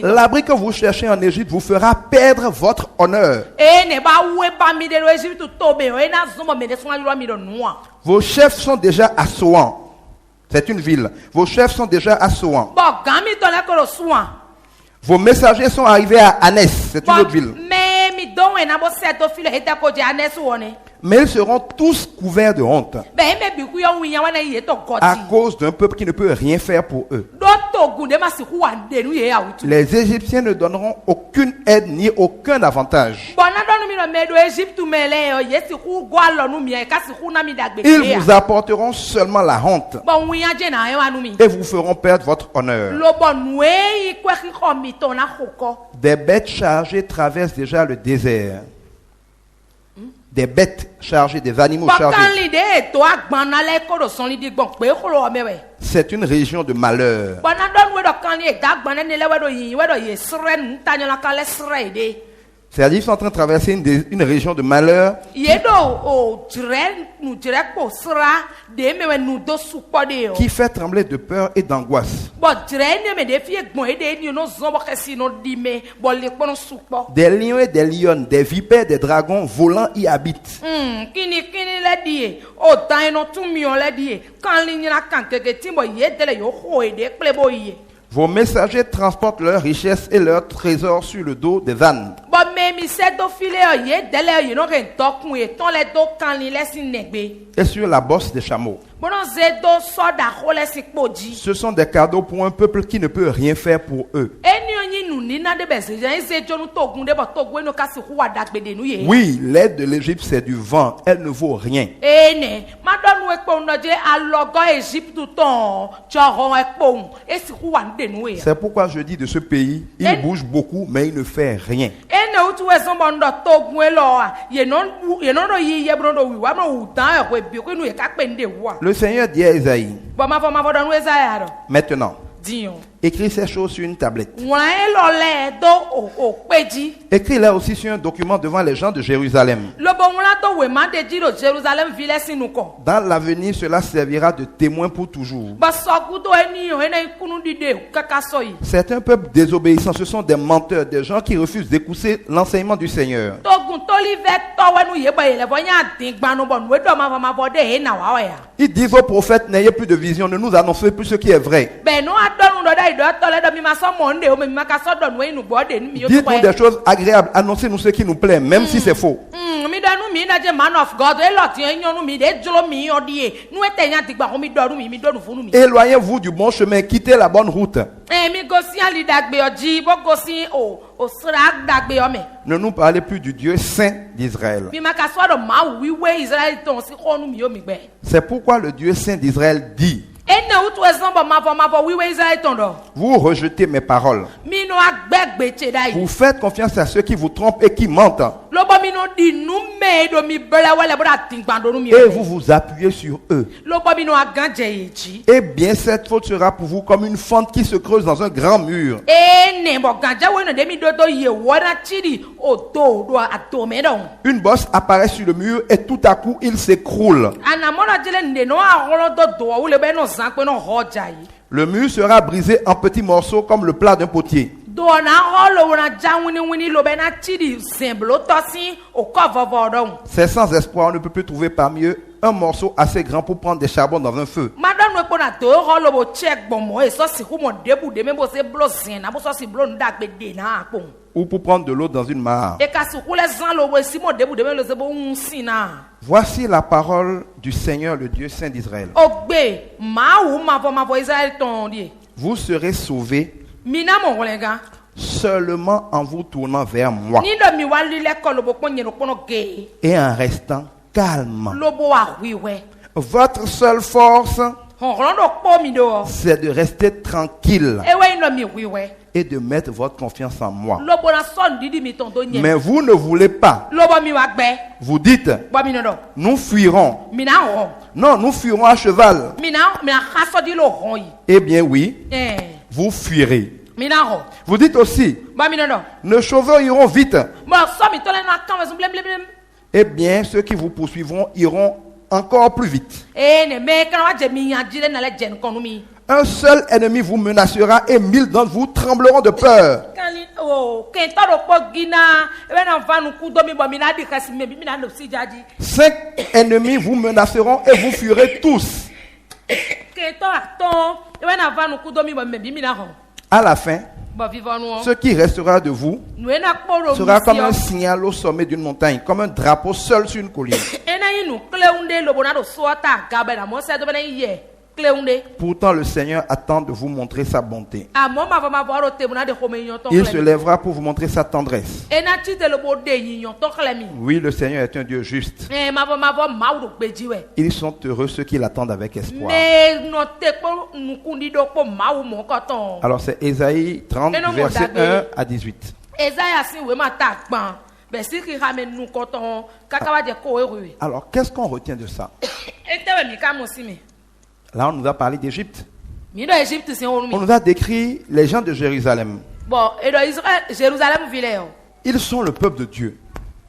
L'abri que vous cherchez en Égypte vous fera perdre votre honneur. Vos chefs sont déjà à Soan. C'est une ville. Vos chefs sont déjà à Soan. Vos messagers sont arrivés à Anès. C'est une autre ville. Mais ils seront tous couverts de honte bɛn bɛ bi ku yɔ ŋun wana ye tɔ à gɔti cause d'un peuple qui ne peut rien faire pour eux. dɔ to gun de ma si ku wa denu ye awutu Les Égyptiens ne donneront aucune aide ni aucun avantage. bɔn na dɔnu mi nɔ mɛ do Egypte mɛ lɛ yɔ ye si ku gɔ alɔ nu mi yɛ ka si ku na mi dagbe Ils ye vous apporteront seulement la honte bɔn ŋun ya jɛ na ye wa nu mi et vous feront perdre votre honneur. lo bɔn nue yi kɔ ki xɔ mi tɔ na xɔ kɔ Des bêtes chargées traversent déjà le désert. Des bêtes chargées, des animaux bɔn chargés. kanli de eto agbana lɛ ko do sɔnli di gbɔn kpe kolo mɛ wɛ C'est une région de malheur. bɔn na dɔnu wɛ dɔ kanli eda agbana ne lɛ wɛ do yi wɛ dɔ ye srɛ nu ta nyɔla kan lɛ srɛ yi de. C'est-à-dire qu'ils sont en train de traverser une région de malheur Yedo o dzre kpo sra de me we nu do sukpɔ de o. qui fait trembler de peur et d'angoisse. Bɔn dzre ne me de fie gbɔn ede ni no zɔn bɔ kɛsi no di me bɔn le kpɔn sukpɔ. Des lions et des lionnes, des vipères, des dragons volants y habitent. Kini lɛ di ye o dan ye no tun mi o lɛ di ye kan li nyina kan keke ti bɔ ye dele yo xɔ ede kple bo ye. Vos messagers transportent leurs richesses et leurs trésors sur le dos des ânes. Bɔn mɛ mi sɛ do file o ye dele ye no ke ntɔ kun ye tɔn lɛ do kan li lɛ si nɛgbe. Et sur la bosse des chameaux. Bɔnɔ ze do sɔda xɔ lɛ si kpo dzi. Ce sont des cadeaux pour un peuple qui ne peut rien faire pour eux. Enyo nu nina de bɛ se jan ese jonu togun de bɔ togun eno kasi ku wa dagbe de nu ye. Oui, l'aide de l'Égypte, c'est du vent. Elle ne vaut rien. Ene ma dɔnu ekpo nɔdze alɔgɔ Egypte tɔn tsɔrɔ ekpo esi ku wa de nu ye. C'est pourquoi je dis de ce pays, il bouge beaucoup, mais il ne fait rien. Ene utu ezɔn bɔ nɔ togun elɔ a yenɔ do yi yebro do wi wa ma wu dan ɛkɔ ebi ko enu ye kakpe nu de wa. Le Seigneur dit à Isaïe, Bɔn ma fɔ dɔnu ezaya dɔ maintenant, diyan. écris ces choses sur une tablette. Ŋlɔ elɔ lɛ do o kpe dzi. Écris-les aussi sur un document devant les gens de Jérusalem. Lobo ŋlɔ do wema de dzi do Jerusalem vi lɛ sinu kɔ. Dans l'avenir, cela servira de témoin pour toujours. Bɔn sɔkudo eni o ene kunu di de kaka sɔ yi. C'est un peuple désobéissant, ce sont des menteurs, des gens qui refusent d'écouter l'enseignement du Seigneur. Togun toli vɛ tɔwɛ nu ye bɔ yɛlɛ fɔ n y'a den gbanu bɔ nu edɔ ma fɔ de he na wa ya. Ils disent aux prophètes, n'ayez plus de vision, ne nous annoncez plus ce qui est vrai. Bɛnu adɔnu dɔ da yi dɔ tɔlɛ dɔ mi ma sɔ mɔ n de o mi ma ka sɔ dɔ nu eyi nu gbɔ de nu mi o Dites-nous des choses agréables, annoncez-nous ce qui nous plaît, même si c'est faux. Mi dɔ nu mi na je man of God elɔ ti e nyɔnu mi de dzro mi yɔ di ye nu ete nya digba ko mi dɔ nu mi dɔ nu funu mi. Éloignez-vous du bon chemin, quittez la bonne route. Mi gosi ali dagbe yɔ dzi bɔ gosi o sra dagbe yɔ mɛ. Ne nous parlez plus du Dieu saint d'Israël. Mi ma ka sɔ dɔ maa wiwe Israɛl tɔn si xɔ nu mi yɔ mi gbɛ. C'est pourquoi le Dieu saint d'Israël dit, Ene utu ezɔn bɔ ma fɔ wiwe Israɛl tɔn dɔ. vous rejetez mes paroles. Mi no agbɛ gbetse da yi. Vous faites confiance à ceux qui vous trompent et qui mentent. Lobo mi no di nu me do mi bɛlɛ wɛlɛ bɔ da tingban do nu mi. Et vous vous appuyez sur eux. Lobo mi no agan jɛ ye dzi. Eh bien, cette faute sera pour vous comme une fente qui se creuse dans un grand mur. Ene bɔ ganja wo no de mi do ye wɔna tsi di o do atome dɔn. Une bosse apparaît sur le mur et tout à coup, il s'écroule. Anamɔna jele nde no aɣlɔ do do awo le bɛ no zan pe no xɔ dza yi. Le mur sera brisé en petits morceaux comme le plat d'un potier. Dɔna xɔ lo wona dza winiwini lo bɛ na tsi di zɛnblo tɔsi o kɔ vɔvɔ dɔn. C'est sans espoir, on ne peut plus trouver parmi eux un morceau assez grand pour prendre des charbons dans un feu. Madame ekpo na do xɔ lo bo tsɛ gbɔmɔ ye sɔsi kumɔ debu de me bo se blo zɛn na bo sɔsi blo nu dagbe de na akpɔ. Ou pour prendre de l'eau dans une mare. E ka suku le zan lo bo si mo debu de me lo se bo un si na. Voici la parole du Seigneur, le Dieu saint d'Israël. Ogbe maawu mavɔ Israël tɔn di. Vous serez sauvés Mina mo wɔlɛga. seulement en vous tournant vers moi Ni do mi wali le kɔ lo bo kpɔ nye lo kpɔnɔ ge. et en restant calme. Lo bo wa wiwɛ. Votre seule force, Hɔnrɔn do kpɔ mi do. c'est de rester tranquille Ewe yi do mi wiwɛ. et de mettre votre confiance en moi. Lo bo na sɔn didi mi tɔn do nye. Mais vous ne voulez pas. Lo bo mi wa gbɛ. Vous dites, Bɔ mi no dɔ. nous fuirons. Mina hɔn. Non, nous fuirons à cheval. Mina xasɔ di lo hɔn yi. Eh bien oui, Ɛɛ vous fuirez. mina hɔn. Vous dites aussi, Bɔ mi no dɔ. nos chauffeurs iront vite. Bɔn sɔ mi tɔlɛ na kan wɛsɛ blɛblɛblɛ. Eh bien, ceux qui vous poursuivront iront encore plus vite. Ne mɛ kana wa jɛ mi yan jire na lɛ jɛn kɔnu mi. Un seul ennemi vous menacera et 1000 d'entre vous trembleront de peur. Kali kɛntɛ do kpɔ gina e bɛ na va nu ku do mi bɔ mi na di kasi mi mi na do si jaji. 5 ennemis vous menaceront et vous fuirez tous. Kɛntɛ atɔn e bɛ na va nu ku do mi bɔ mi na hɔn. À la fin, Bon, vivons nous. Ce qui restera de vous Nous ena kporo sera comme un mission. signal au sommet d'une montagne, comme un drapeau seul sur une colline. Ena yi nous cléunde lo bona do soata gabe na mo se do bena ye. Cléunde. Pourtant, le Seigneur attend de vous montrer sa bonté. A mo ma va ma voir o te bona de home nyon ton Il se clé. lèvera pour vous montrer sa tendresse. Ena ti de lo bo de nyon ton clé mi. Oui, le Seigneur est un Dieu juste. Ma va ma do gbeji we. Ils sont heureux ceux qui l'attendent avec espoir. Mais no te ko nu kundi do ko ma wo mo ko ton. Alors c'est Ésaïe 30, Et non, verset mon 1 à 18. Esaïa si we ma ta gban. Be si ki ha me nu ko ton kakawa de ko ewe. Alors qu'est-ce qu'on retient de ça? Etewe mi ka mo si mi. Là, on nous a parlé d'Égypte. Mi do Egypte si on mi. On nous a décrit les gens de Jérusalem. Bon, et do Israël Jérusalem ville yo. Ils sont le peuple de Dieu.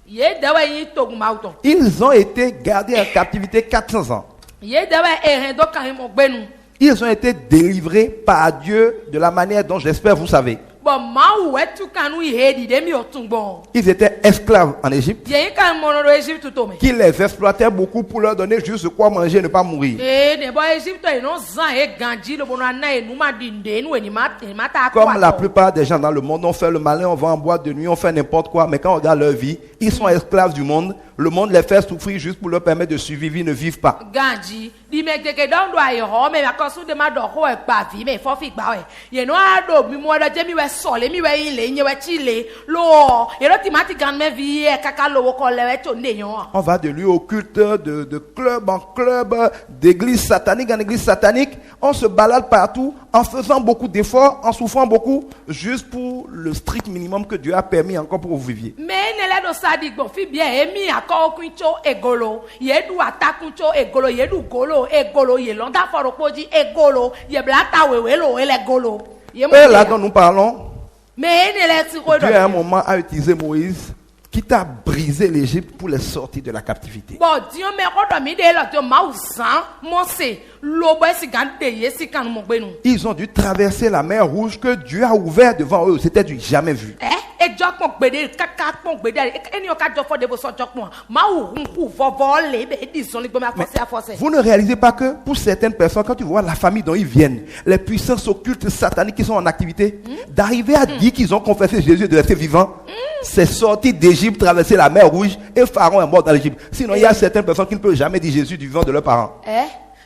Ye dewe yi to ma uton. Ils ont été gardés en captivité 400 ans. Ye dewe eren do kan mo gbenu. Ils ont été délivrés par Dieu de la manière dont j'espère vous savez. Bon, ma ou etu kanu hedi de mi otun bon. Ils étaient esclaves en Égypte, Ye kan mono do Egypte to me. qui les exploitaient beaucoup pour leur donner juste de quoi manger et ne pas mourir. Ne bo Egypte e no zan e ganji lo bono na e nu ma dinde nu e ni ma ta kwa. Comme la plupart des gens dans le monde ont fait le malin, on va en boîte de nuit, on fait n'importe quoi, mais quand on regarde leur vie, ils sont esclaves du monde. Le monde les fait souffrir juste pour leur permettre de survivre, ils ne vivent pas. Ganji di me teke don do ai ho me ka su de ma do ho e pa vi me fo fi gba we. Ye no ado mi mo da je mi we so le mi we ile nye we chi le lo. Ye ro timati gan me vi e kaka lo ko le we to nde yon. On va de lieu au culte, de club en club, d'église satanique en église satanique. On se balade partout en faisant beaucoup d'efforts, en souffrant beaucoup, juste pour le strict minimum que Dieu a permis encore pour que vous viviez. Me ne le do sadi gbo fi bien e mi akọ kun cho egolo. Ye du atakun cho egolo, ye du golo egolo, ye londa foro poji egolo, ye blata wewe lo ele golo. Ye mo. Et là dont nous parlons, Me ne le ti ko do. Dieu à un moment a utilisé Moïse, qui t'a brisé l'Égypte pour les sortir de la captivité. Bon, Dieu me ko do mi de lo to ma usan mo se lo bo si gan de ye si kan mo gbe nu. Ils ont dû traverser la mer Rouge que Dieu a ouvert devant eux. C'était du jamais vu. E jo pon gbede kaka pon gbede eni o ka jo fo de bo so jo pon ma wu ku fo le be di son le gbe ma forcer à forcer. Vous ne réalisez pas que pour certaines personnes, quand tu vois la famille dont ils viennent, les puissances occultes sataniques qui sont en activité, d'arriver à dire qu'ils ont confessé Jésus et de rester vivants, c'est sorti d'Égypte, traverser la mer Rouge et Pharaon est mort dans l'Égypte. Sinon, il y a certaines personnes qui ne peuvent jamais dire Jésus du vivant de leurs parents.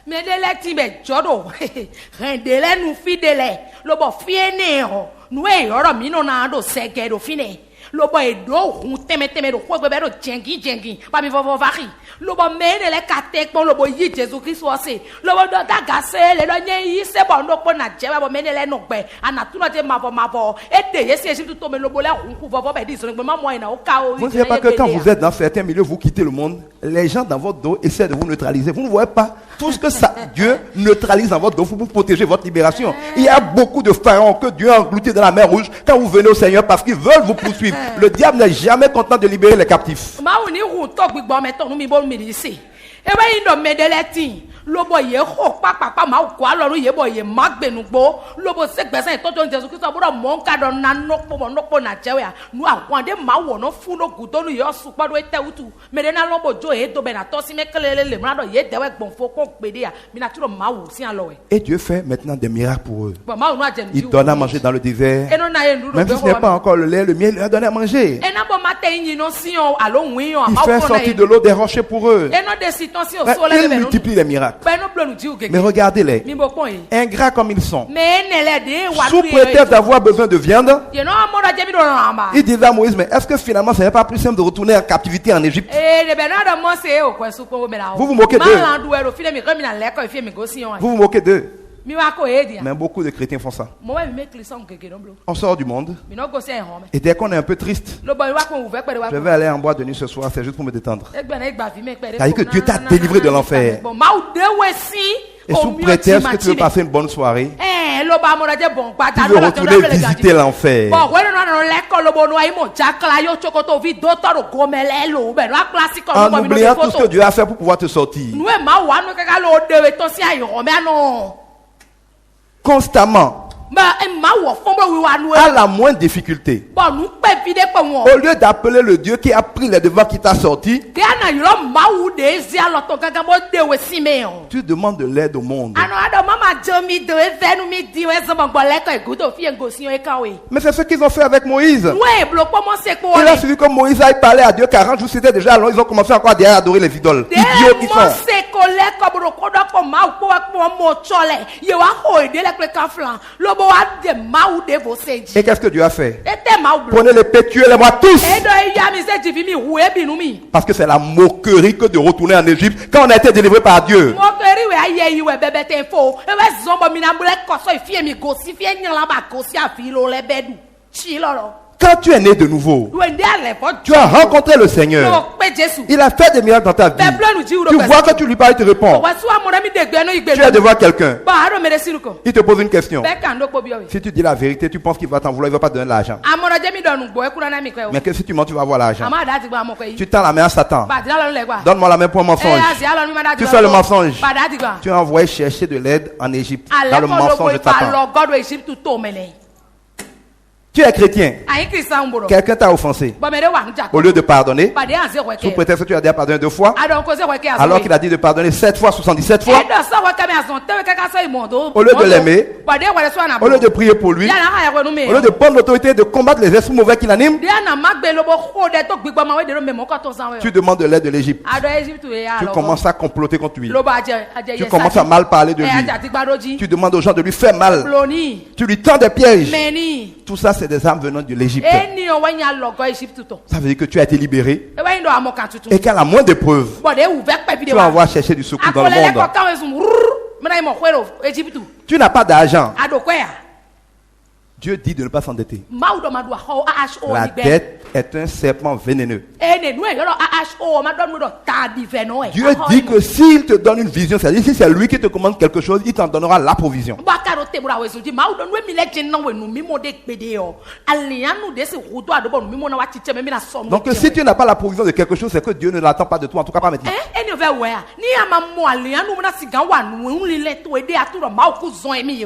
Mais de la ti be jodo rendele nu fidele lo bo fiene ho nu e yoro mi no na do sege do fine lo bo e do hun teme do ko gbe do jengi ba mi fo vari lo bo me ne le kate pon lo bo yi Jésus Christ o se lo bo do daga se le do yen yi se bo no po na je ba bo me ne le no gbe ana tu no je ma bo e de ye se to me lo bo le hun ku fo be di so gbe ma mo ina o ka o. Vous ne savez pas que quand vous êtes dans certains milieux, vous quittez le monde, les gens dans votre dos essaient de vous neutraliser. Vous ne voyez pas tout ce que Dieu neutralise dans votre dos pour protéger votre libération. Il y a beaucoup de pharaons que Dieu a engloutis dans la mer Rouge quand vous venez au Seigneur parce qu'ils veulent vous poursuivre. Le diable n'est jamais content de libérer les captifs. Ma ou ni hu to gbigbo me to nu mi bo mi ri se. E ba yin do me de letin. Lo bo ye ho pa ma ko alorun ye bo ye magbenu gbo. Lo bo se gbese to to Jesu Christ bro mo nka do na no po na jewe a. Nu awon de ma wo no fu no gudo nu yo su pa do ete utu. Me de na lo bo jo e do be na to si me kelele le mra do ye dewe gbonfo ko gbede a. Mi na turo ma wo si an lo we. Et Dieu fait maintenant des miracles pour eux. Bon ma ou no ajen. Il donne à manger dans le désert. E no na ye nduru. Même si ce n'est pas encore le lait, le miel, il leur donne à manger. E na bo ma te yin no si on alo win on. Il fait sortir de l'eau des rochers pour eux. E no de siton si o so le Il multiplie les miracles. Mais regardez-les, ingrats comme ils sont, sous prétexte d'avoir besoin de viande, ils disent à Moïse, mais est-ce que finalement ce n'est pas plus simple de retourner en captivité en Égypte? Vous vous moquez d'eux. Vous vous moquez d'eux. Mais beaucoup de chrétiens font ça. On sort du monde, et dès qu'on est un peu triste, je vais aller en boîte de nuit ce soir, c'est juste pour me détendre. C'est-à-dire que Dieu t'a délivré de l'enfer. Et sous prétexte que tu veux passer une bonne soirée, tu veux retourner visiter l'enfer. En oubliant tout ce que Dieu a fait pour pouvoir te sortir. Constamment. à la moindre difficulté, au lieu d'appeler le Dieu qui a pris les devants, qui t'a sorti, tu demandes de l'aide au monde. Mais c'est ce qu'ils ont fait avec Moïse. Il a suivi que Moïse aille parler à Dieu 40 jours, c'était déjà long, ils ont commencé encore à adorer les idoles. Idiots qui sont. Et qu'est-ce que Dieu a fait? Prenez l'épée, tuez-les-moi tous. Parce que c'est la moquerie que de retourner en Égypte quand on a été délivré par Dieu. Quand tu es né de nouveau, tu as rencontré le Seigneur. Il a fait des miracles dans ta vie. Tu vois que tu lui parles, il te répond. Tu es devant quelqu'un. Il te pose une question. Si tu dis la vérité, tu penses qu'il va t'en vouloir, il ne va pas te donner l'argent. Mais que si tu mens, tu vas avoir l'argent. Tu tends la main à Satan. Donne-moi la main pour un mensonge. Tu fais le mensonge. Tu as envoyé chercher de l'aide en Égypte. Dans le mensonge de Satan. Tu es chrétien. Quelqu'un t'a offensé. Au lieu de pardonner, sous prétexte que tu as déjà pardonné 2 fois, alors qu'il a dit de pardonner 7 fois, 77 fois, au lieu de l'aimer, au lieu de prier pour lui, au lieu de prendre l'autorité de combattre les esprits mauvais qui l'animent, tu demandes de l'aide de l'Égypte. Tu commences à comploter contre lui. Tu commences à mal parler de lui. Tu demandes aux gens de lui faire mal. Tu lui tends des pièges. Tout ça, c'est des âmes venant de l'Égypte. Ça veut dire que tu as été libéré et qu'à la moindre épreuve, tu vas envoyer chercher du secours dans le monde. Tu n'as pas d'argent. Dieu dit de ne pas s'endetter. La dette est un serpent vénéneux. Dieu dit que s'il te donne une vision, c'est-à-dire si c'est lui qui te commande quelque chose, il t'en donnera la provision. Donc si tu n'as pas la provision de quelque chose, c'est que Dieu ne l'attend pas de toi, en tout cas pas maintenant.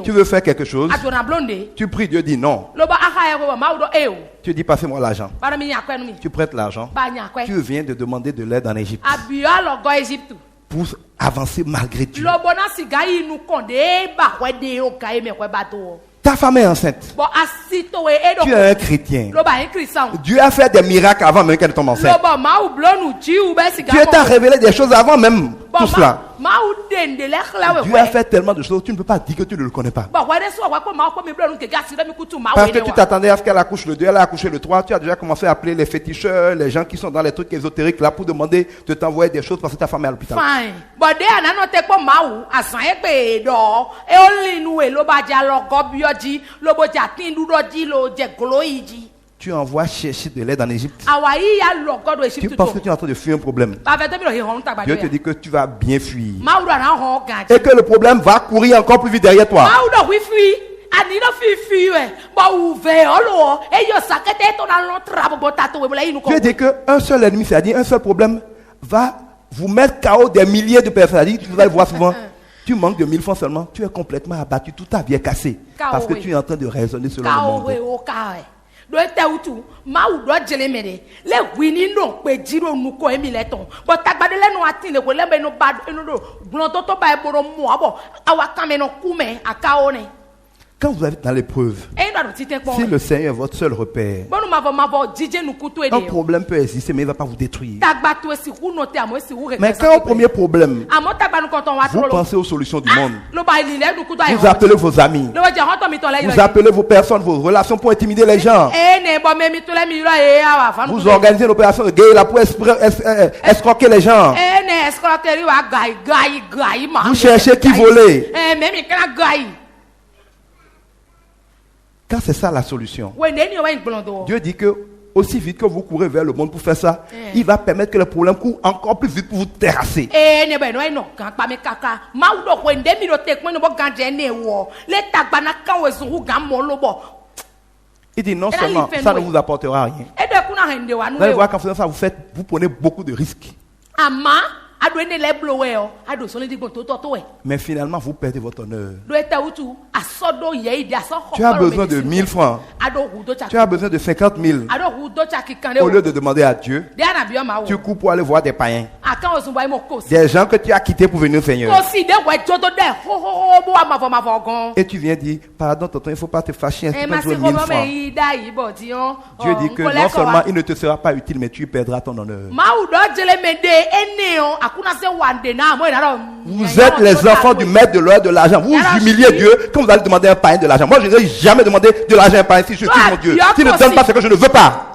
Tu veux faire quelque chose, tu pries, Dieu dit non. Tu dis passez-moi l'argent. Tu prêtes l'argent. Tu viens de demander de l'aide en Égypte pour avancer malgré Dieu. Ta femme est enceinte. Tu es un chrétien. Dieu a fait des miracles avant même qu'elle tombe enceinte. Dieu t'a révélé des choses avant même tout cela. Dieu a fait tellement de choses, tu ne peux pas dire que tu ne le connais pas. Parce que tu t'attendais à ce qu'elle accouche le 2, elle a accouché le 3, tu as déjà commencé à appeler les féticheurs, les gens qui sont dans les trucs ésotériques là pour demander de t'envoyer des choses parce que ta femme est à l'hôpital. Tu envoies chercher de l'aide en Égypte. Tu penses que tu es en train de fuir un problème. Dieu te dit que tu vas bien fuir. Et que le problème va courir encore plus vite derrière toi. Dieu dit qu'un seul ennemi, c'est-à-dire un seul problème, va vous mettre KO des milliers de personnes. C'est-à-dire, vous allez voir souvent. Tu manques de 1000 francs seulement, tu es complètement abattu, toute ta vie est cassée. Parce que tu es en train de raisonner selon le monde. Quand vous êtes dans l'épreuve, si le Seigneur est votre seul repère, un problème peut exister, mais il ne va pas vous détruire. Mais quand au premier problème, vous pensez aux solutions du monde, vous appelez vos amis, vous appelez vos personnes, vos relations pour intimider les gens. Vous organisez une opération de guérilla pour escroquer les gens. Vous cherchez qui voler. Quand c'est ça la solution, Dieu dit que aussi vite que vous courez vers le monde pour faire ça, il va permettre que les problèmes courent encore plus vite pour vous terrasser. Il dit non seulement ça ne vous apportera rien. Vous allez voir qu'en faisant ça, vous prenez beaucoup de risques. ado ene le blowe o ado so le digbo to we Mais finalement, vous perdez votre honneur. do eta utu asodo ye ide aso Tu as besoin de 1000 francs. ado hudo cha Tu as besoin de 50 000. ado hudo cha kikande Au lieu de demander à Dieu, de ana bi o ma wo tu cours pour aller voir des païens. akan o sun boy mo kosi Des gens que tu as quittés pour venir au Seigneur. kosi de we jodo de ho bo amavo gan Et tu viens dire, pardon, tonton, il ne faut pas te fâcher, e ainsi ma que si je ko 1000 mo francs. me ida yi bo ti on Dieu dit que non seulement il ne te sera pas utile, mais tu perdras ton honneur. ma udo jele me de ene o akuna se wande na mo ina do Vous êtes les enfants du maître de l'heure de l'argent. Vous humiliez Dieu quand vous allez demander à un païen de l'argent. Moi, je n'ai jamais demandé de l'argent à un païen si je suis mon Dieu. S'il ne donne pas ce que je ne veux pas.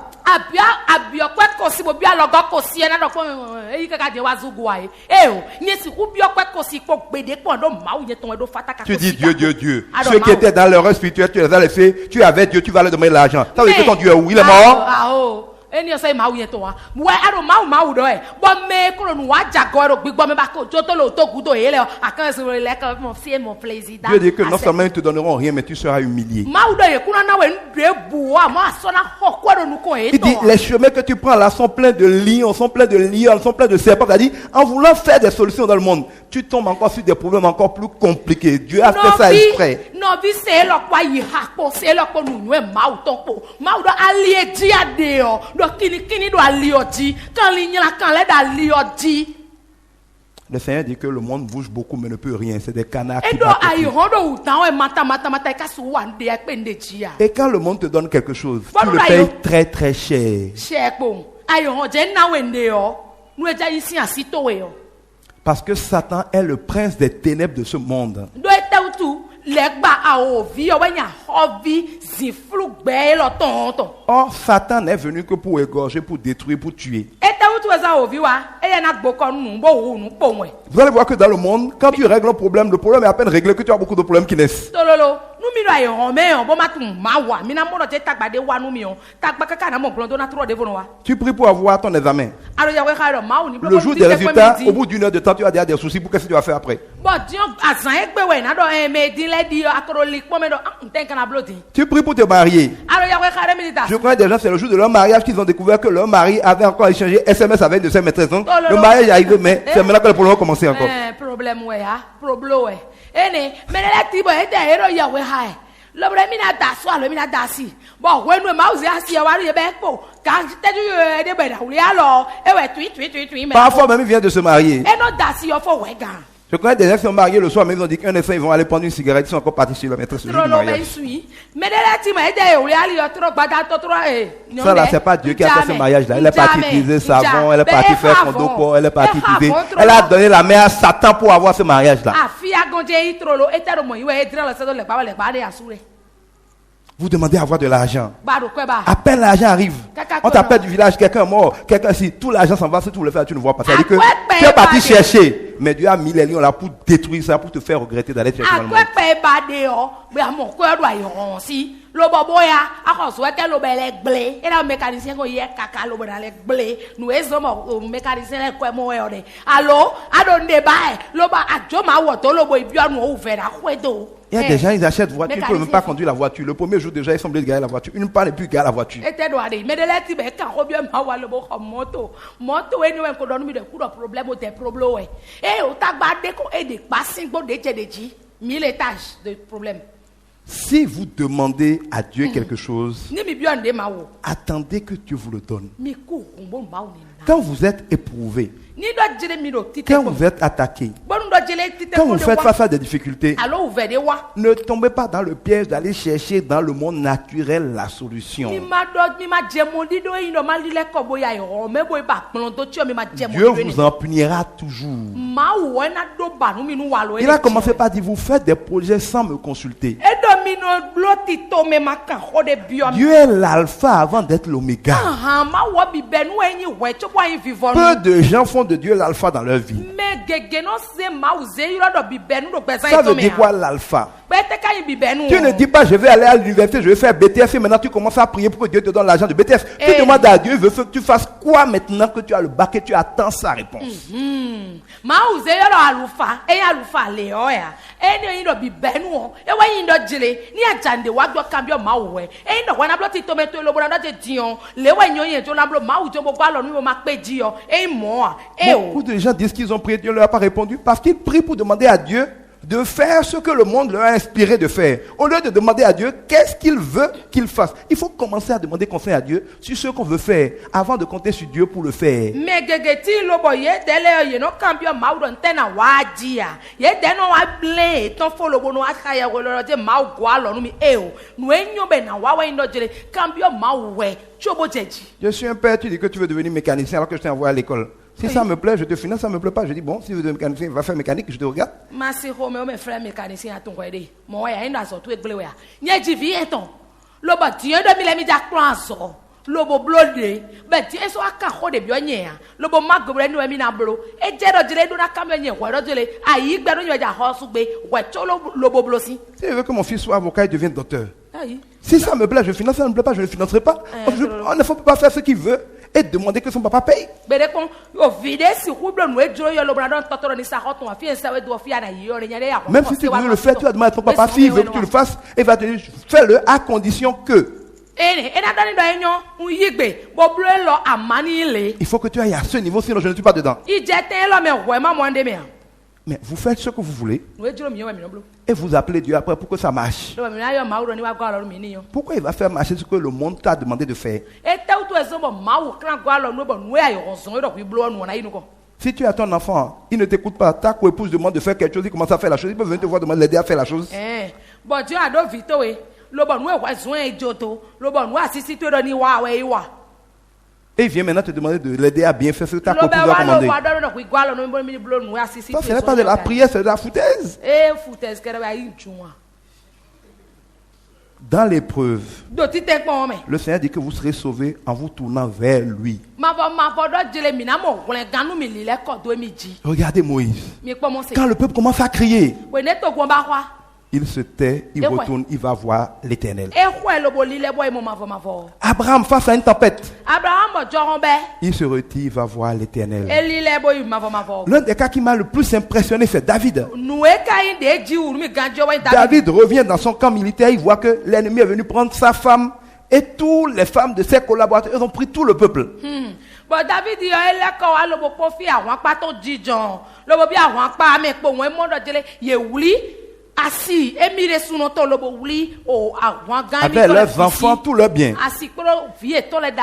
abia kwet kosi bo bia logo kosi na do ko e kaka de wazugu ai e o nyesi ku bia kwet kosi ko gbede pon do ma wo yeton do fata ka Tu dis Dieu, Dieu, Dieu. Ceux qui étaient dans l'erreur spirituelle, tu les as laissés. Tu avais Dieu, tu vas leur demander l'argent. Ça veut dire que ton Dieu est où? Il est mort. Ah oh eni o say ma wo yeton wa we ado ma wo do e bo me ko nu wa jago ro gbigbo me ba ko jo to lo to ku do ele akan se le ka mon fie mon plaisir Dieu dit que non seulement ils te donneront rien, mais tu seras humilié. ma wo do ye kuna na we ndre bu wa ma so na ho ko do nu ko e Il dit, les chemins que tu prends là sont pleins de lions, sont pleins de lions, sont pleins de serpents. C'est-à-dire, en voulant faire des solutions dans le monde, tu tombes encore sur des problèmes encore plus compliqués. Dieu a fait ça exprès. No vi se lo kwa yi ha po se lo ko nu e ma wo ton po ma wo do ali e di ade o do kini do ali o di kan li nyala kan le da li o di Le Seigneur dit que le monde bouge beaucoup mais ne peut rien. C'est des canards qui e do battent ayi au pied. ho do utan e mata ka su wa nde e pe nde ji a Et quand le monde te donne quelque chose, tu Voilà, le là, payes yo. très très cher. she po ayi ho je na we nde o nu e ja yi si asito we o Parce que Satan est le prince des ténèbres de ce monde. do e te utu le gba a o vi o we nya ho vi zin flu gbe lo ton Or, Satan n'est venu que pour égorger, pour détruire, pour tuer. e te utu e za o vi wa e ya na gbo ko nu bo wu nu po we Vous allez voir que dans le monde, quand tu règles un problème, le problème est à peine réglé que tu as beaucoup de problèmes qui naissent. tololo nu mi do ayi ho me o bo ma tun ma wa mi na mo do je tagbade wa nu mi o tagba kaka na mo gbon do na tro de vono wa Tu pries pour avoir ton examen. aro ya we ka ro ma o ni Le jour des résultats, au bout d'une heure de temps, tu as déjà des soucis pour qu'est-ce que tu vas faire après. bo dion azan e gbe we na do e me din le di akoro li po me do ten kana bloti Tu pries pour te marier. aro ya we ka re mi ta Je connais des gens, c'est le jour de leur mariage qu'ils ont découvert que leur mari avait encore échangé SMS avec de ses maîtresses. Donc, Oh là le là. mariage est arrivé, mais c'est maintenant que le problème a commencé encore. problem we ha problo we ene me le ti bo e te ero ya we ha e lo bre mi na da so alo mi na da si bo we nu ma uzi asi e wa ri e be po ka te ju e de be da uri alo e we tui me Parfois même, ils viennent de se marier. e no da si yo fo we gan Je connais des gens qui sont mariés le soir, mais ils ont dit qu'un instant, ils vont aller prendre une cigarette, ils sont encore partis chez leur maîtresse le jour du Trolo mariage. ben sui. Mais de la team et de uri ali yo tro gbada to tro e. Ça là, c'est pas Dieu qui a fait ce mariage-là. Elle est partie utiliser savon, elle est partie faire fondoko, elle est partie utiliser. Elle a donné la main à Satan pour avoir ce mariage-là. Afi agonje i trolo e te ro mo iwe e dire lo se do le pa de asure. Vous demandez à avoir de l'argent. Ba do kwe ba. À peine l'argent arrive, on t'appelle du village, quelqu'un est mort, quelqu'un si tout l'argent s'en va, si tu veux le faire, tu ne vois pas. C'est-à-dire que tu es parti chercher, mais Dieu a mis les lions là pour détruire ça, pour te faire regretter d'aller chercher dans le monde. Akwe pe ba de o, be amo ko do ayi hon si. Lo bobo ya, akoso e ke lo be le gble. E na mécanicien ko ye kaka lo be na le gble. Nu ezo mo mécanicien le ko mo e o de. Allo, ado nde ba e, lo ba ajo ma wo to lo bo ibi onu o fe na kwedo. Il y a des gens, ils achètent voiture, ils ne peuvent même pas conduire la voiture. Le premier jour déjà, ils sont obligés de garer la voiture. Une panne et puis ils garent la voiture. Ete do ade me de leti be ka ko bi ma wa lo bo moto we ni we ko do mi de ku do problème o te problème we e o ta gba de ko e de pa sin gbo de je de ji 1000 étages de problème Si vous demandez à Dieu quelque chose, ni mi bi on de ma wo attendez que Dieu vous le donne. mi ku bo ma wo ni na Quand vous êtes éprouvé, ni do jere mi do tite quand ko vous êtes attaqué, bonu do jele tite quand ko vous de faites wa face à des difficultés, allo ouvert de wa ne tombez pas dans le piège d'aller chercher dans le monde naturel la solution. mi ma je mo di do yin do ma li le ko boya yo me boy ba pon do ti o mi ma je mo Dieu di vous en punira toujours. ma wo na do ba nu mi nu wa lo Il a commencé par dire, vous faites des projets sans me consulter. e do mi no bloti to me ma kan ho de bi o Dieu est l'alpha avant d'être l'oméga. ma wo bi benu enyi we cho bo yin vivon Peu de gens font de Dieu l'alpha dans leur vie. me gege no se ma uze iro do bi benu do gbesa Ça ito veut me dire quoi l'alpha? Tu ne dis pas je vais aller à l'université, je vais faire BTS et maintenant tu commences à prier pour que Dieu te donne l'argent de BTS. Tu demandes à Dieu, il veut que tu fasses quoi maintenant que tu as le bac et tu attends sa réponse. Beaucoup de gens disent qu'ils ont prié, Dieu ne leur a pas répondu parce qu'ils prient pour demander à Dieu de faire ce que le monde leur a inspiré de faire. Au lieu de demander à Dieu qu'est-ce qu'il veut qu'il fasse. Il faut commencer à demander conseil à Dieu sur ce qu'on veut faire avant de compter sur Dieu pour le faire. Je suis un père, tu dis que tu veux devenir mécanicien alors que je t'ai envoyé à l'école. Si ça me plaît, je te finance, ça ne me plaît pas. Je dis, bon, si tu veux devenir mécanicien, va faire mécanique, je te regarde. Si je veux que mon fils soit avocat et devienne docteur. Si ça me plaît, je finance, ça ne me plaît pas, je ne le financerai pas. On ne faut pas faire ce qu'il veut et demander que son papa paye. Même si tu veux le faire, tu vas demander à ton papa s'il veut que tu le fasses et va te dire fais-le à condition que. Il faut que tu ailles à ce niveau, sinon je ne suis pas dedans. Mais vous faites ce que vous voulez et vous appelez Dieu après pour que ça marche. Pourquoi il va faire marcher ce que le monde t'a demandé de faire? Si tu as ton enfant, il ne t'écoute pas, ta co-épouse demande de faire quelque chose, il commence à faire la chose, il peut venir te voir demander l'aider à faire la chose. Et il vient maintenant te demander de l'aider à bien faire ce que ta copine doit commander. Ça, ce n'est pas de la prière, c'est de la foutaise. Dans l'épreuve, le Seigneur dit que vous serez sauvés en vous tournant vers lui. Regardez Moïse. Quand le peuple commence à crier, il se tait, il retourne, il va voir l'Éternel. Abraham, face à une tempête, il se retire, il va voir l'Éternel. L'un des cas qui m'a le plus impressionné, c'est David. David revient dans son camp militaire, il voit que l'ennemi est venu prendre sa femme et toutes les femmes de ses collaborateurs. Ils ont pris tout le peuple. Avec leurs enfants, tout leur bien.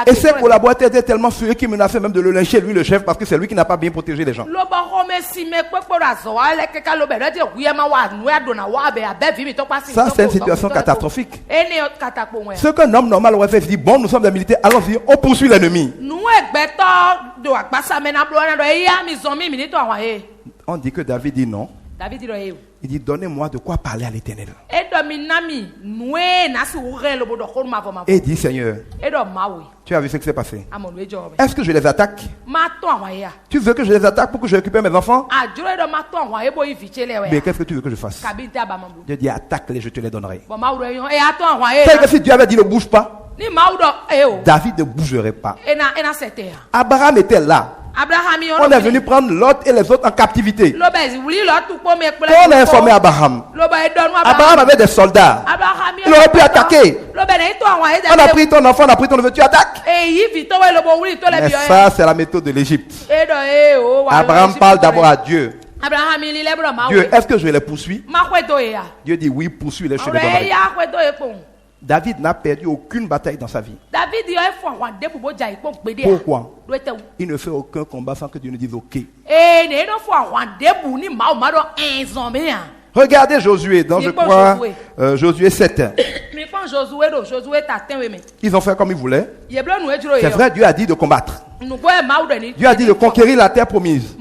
Et ses collaborateurs étaient tellement furieux qu'ils menaçaient même de le lyncher, lui le chef, parce que c'est lui qui n'a pas bien protégé les gens. Ça, c'est une situation catastrophique. Ce qu'un homme normal aurait fait, il dit, bon, nous sommes des militaires, allons-y, on poursuit l'ennemi. On dit que David dit non. Il dit, donnez-moi de quoi parler à l'Éternel. Et il dit, Seigneur, tu as vu ce qui s'est passé. Est-ce que je les attaque? Tu veux que je les attaque pour que je récupère mes enfants? Mais qu'est-ce que tu veux que je fasse? Dieu dit, attaque-les, je te les donnerai. C'est que si Dieu avait dit, ne bouge pas, David ne bougerait pas. Abraham était là. On est venu prendre Lot et les autres en captivité. On a informé Abraham. Abraham avait des soldats. Il aurait pu attaquer. On a pris ton enfant, on a pris ton neveu, tu attaques. Mais ça, c'est la méthode de l'Égypte. Abraham parle d'abord à Dieu. Dieu, est-ce que je les poursuis? Dieu dit oui, poursuis-les, je te les donnerai. David n'a perdu aucune bataille dans sa vie. Pourquoi? Il ne fait aucun combat sans que Dieu ne dise ok. Regardez Josué dans, je crois, Josué 7. Ils ont fait comme ils voulaient. C'est vrai, Dieu a dit de combattre. Dieu a dit de conquérir la terre promise.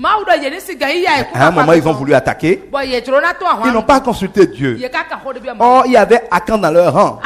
À un moment, ils ont voulu attaquer. Ils n'ont pas consulté Dieu. Or, il y avait Akan dans leur rang.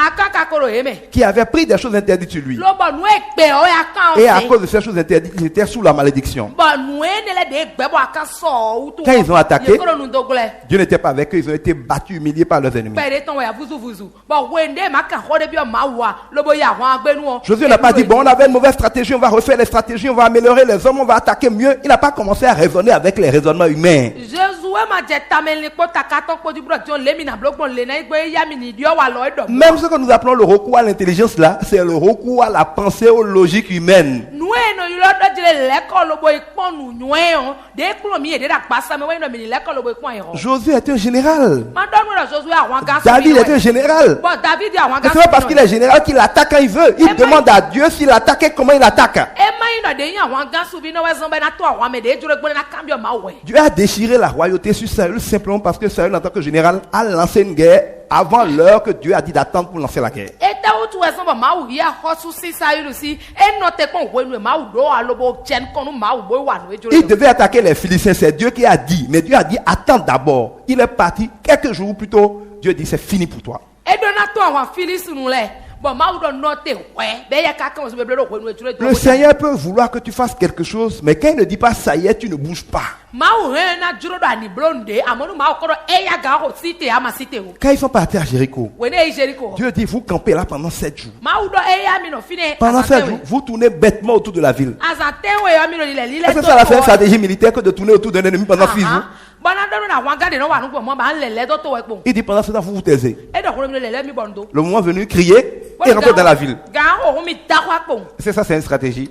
kakoro eme. qui avait pris des choses interdites sur lui. Lobo nu egbe o ya kan Et à se. cause de ces choses interdites, il était sous la malédiction. Bo nu enele de egbe bo aka so utu. Quand ils ont attaqué, Yekoro nu dogule. Dieu n'était pas avec eux, ils ont été battus, humiliés par leurs ennemis. Pere ton ya vuzu vuzu. Bo wende maka hode bi o mawa. Lobo ya wa agbenu o. Josué n'a pas dit, bon, on avait une mauvaise stratégie, on va refaire les stratégies, on va améliorer les hommes, on va attaquer mieux. Il n'a pas commencé à raisonner avec les raisonnements humains. Josué ma je tamel ni ko takato ko di bro jon le mi na blogbon le na igbe ya mi ni dio wa lo edo. Même ce que nous appelons le recours à l'intelligence là, c'est le recours à la pensée, aux logiques humaines. Nu eno ilo do jile leko lobo ipon nu nwe o. De kulo mi e de da pasa me we no mi ni leko lobo ipon e ho. Josué était un général. Ma don no Josué àwọn gasu. David était un général. Bon David àwọn Et gasu. c'est pas parce qu'il est général qu'il attaque quand il veut. Il demande à Dieu s'il attaque et comment il attaque. E ma ino de yan àwọn gasu bi no we zon be na to àwọn me de jure gbon na cambio ma we. Dieu a déchiré la royauté sur Saül simplement parce que Saül, en tant que général, a lancé une guerre avant l'heure que Dieu a dit d'attendre pour lancer la guerre. E te o tu we zon bo ma u ya hosu si sayu si. E no te kon we nu ma u do alobo chen konu ma u boy wa no e jure. Il devait attaquer les Philistins, c'est Dieu qui a dit. Mais Dieu a dit, attends d'abord. Il est parti quelques jours plus tôt. Dieu dit, c'est fini pour toi. E do na to àwọn Philistines nu le. Bon ma u do no te we. Be ya ka kan so be do we nu e jure. Le Seigneur peut vouloir que tu fasses quelque chose, mais quand il ne dit pas ça y est, tu ne bouges pas. Ma u he na jure do ani blonde amonu ma u ko do e ya ga ho site ama site o. Quand ils sont partis à Jéricho, We ne e Jericho. Dieu dit, vous campez là pendant 7 jours. Ma u do e ya mi no fine. Pendant 7 jours, vous tournez bêtement autour de la ville. Azanten we ya mi no le lile. Est-ce que ça va faire une stratégie militaire que de tourner autour d'un ennemi pendant 6 jours? Bana do na wan gade no wa nu po mo ba nlele do to we po. Il dit, pendant ce temps, vous vous taisez. E do ko mi lele mi bondo. Le moment venu, crier et rentrer dans la ville. Ga ho mi da kwa po. C'est ça, c'est une stratégie.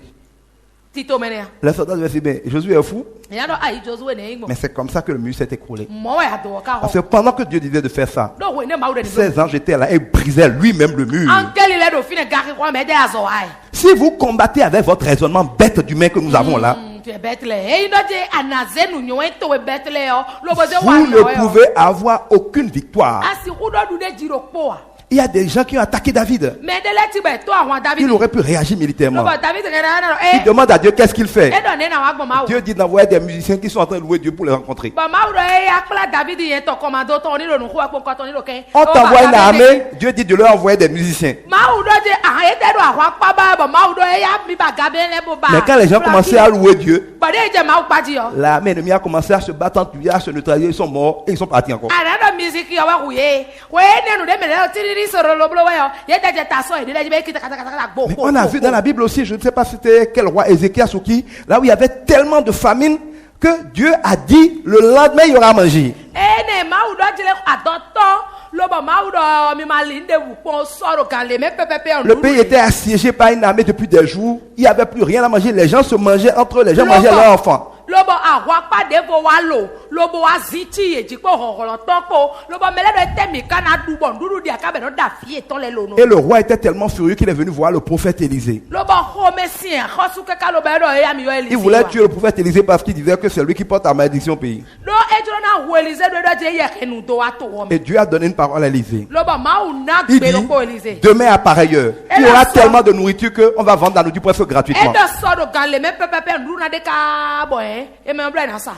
Tito menea. Les soldats devaient se dire, mais Josué est fou. Ya do ai Josué ne ngo. Mais c'est comme ça que le mur s'est écroulé. Mo wa do ka Parce ho. que pendant que Dieu disait de faire ça, Do we ne ma u de ni. 16 ans j'étais là et brisait lui-même le mur. Angeli le do fine ga ko me de azo ai. Si vous combattez avec votre raisonnement bête d'humain que nous avons là, Tu es Bethlehem. E ino je anaze nu nyo to we Bethlehem. Lo bo je wa vous no ne e. pouvez avoir aucune victoire. Asi ku do du de jiro po a. Il y a des gens qui ont attaqué David. Me de le ti be to àwọn David. Il aurait pu réagir militairement. Lo bo David ke na Il demande à Dieu qu'est-ce qu'il fait. E do ne na wa gbon ma u. Dieu dit d'envoyer des musiciens qui sont en train de louer Dieu pour les rencontrer. Bon, ma ou e akpla David yen to commando to ni lo nu ko ko to ni lo ken. On t'envoie une armée, Dieu dit de leur envoyer des musiciens. Ma ou do je ah e te do àwọn pa ba bo ma ou do e ya mi ba gabe le bo ba. Mais quand les gens commençaient à louer Dieu, Ba de je ma ou pa ji yo. l'armée ennemie a commencé à se battre entre eux, à se neutraliser, ils sont morts et ils sont partis encore. Ara do music yo wa ku ye. We ne nu de me le ti ri so lo blo we yo. Ye de je ta so e de je be kita kata gbo. Mais on a vu dans la Bible aussi, je ne sais pas c'était quel roi, Ézéchias ou qui, là où il y avait tellement de famine que Dieu a dit le lendemain il y aura à manger. E ne ma ou do je le adoto. Lo bo ma ou do mi ma linde wu pon soro kan le me pepepe on. Le pays était assiégé par une armée depuis des jours. Il n'y avait plus rien à manger. Les gens se mangeaient entre eux. Les gens mangeaient leurs enfants. Lobo àwọn pàdé bo wa lo lobo wa ziti eji po honholo ton po lobo mele do temi kana du bon duru di akabe no da fie ton le lono Et le roi était tellement furieux qu'il est venu voir le prophète Élisée. lobo home sien khosu ke ka lobo do e ami yo Elise Il voulait tuer le prophète Élisée parce qu'il disait que c'est lui qui porte la malédiction au pays. do ejro na wo Elise do do je ye kenu do wa to wo Et Dieu a donné une parole à Élisée. lobo ma u na Il gbe dit, lo po Elise demain à pareille heure, il y Et aura la tellement de nourriture qu'on va vendre la nourriture presque gratuitement. e do so do kan le me pepepe nduru na de ka bo e me mbla na sa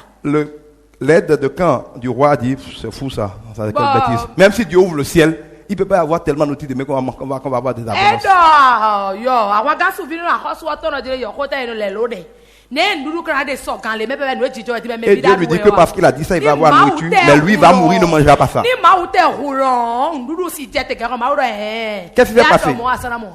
L'aide de camp du roi a dit, c'est fou ça, ça c'est quelle Bah. bêtise. Même si Dieu ouvre le ciel, il ne peut pas y avoir tellement de nourriture demain qu'on va avoir des e abondances. do yo àwọn ga su vinu na khosu to no je yo ko ta no le lo de ne nduru kana de so kan le me pepe no jijo ti me Et Dieu lui dit que parce qu'il a dit ça, il va avoir nourriture, mais lui va mourir, ne mangera pas ça. Ni ma ou te roulant, nduru si jete ke ma ou Qu'est-ce qui s'est passé? Mo asana mo.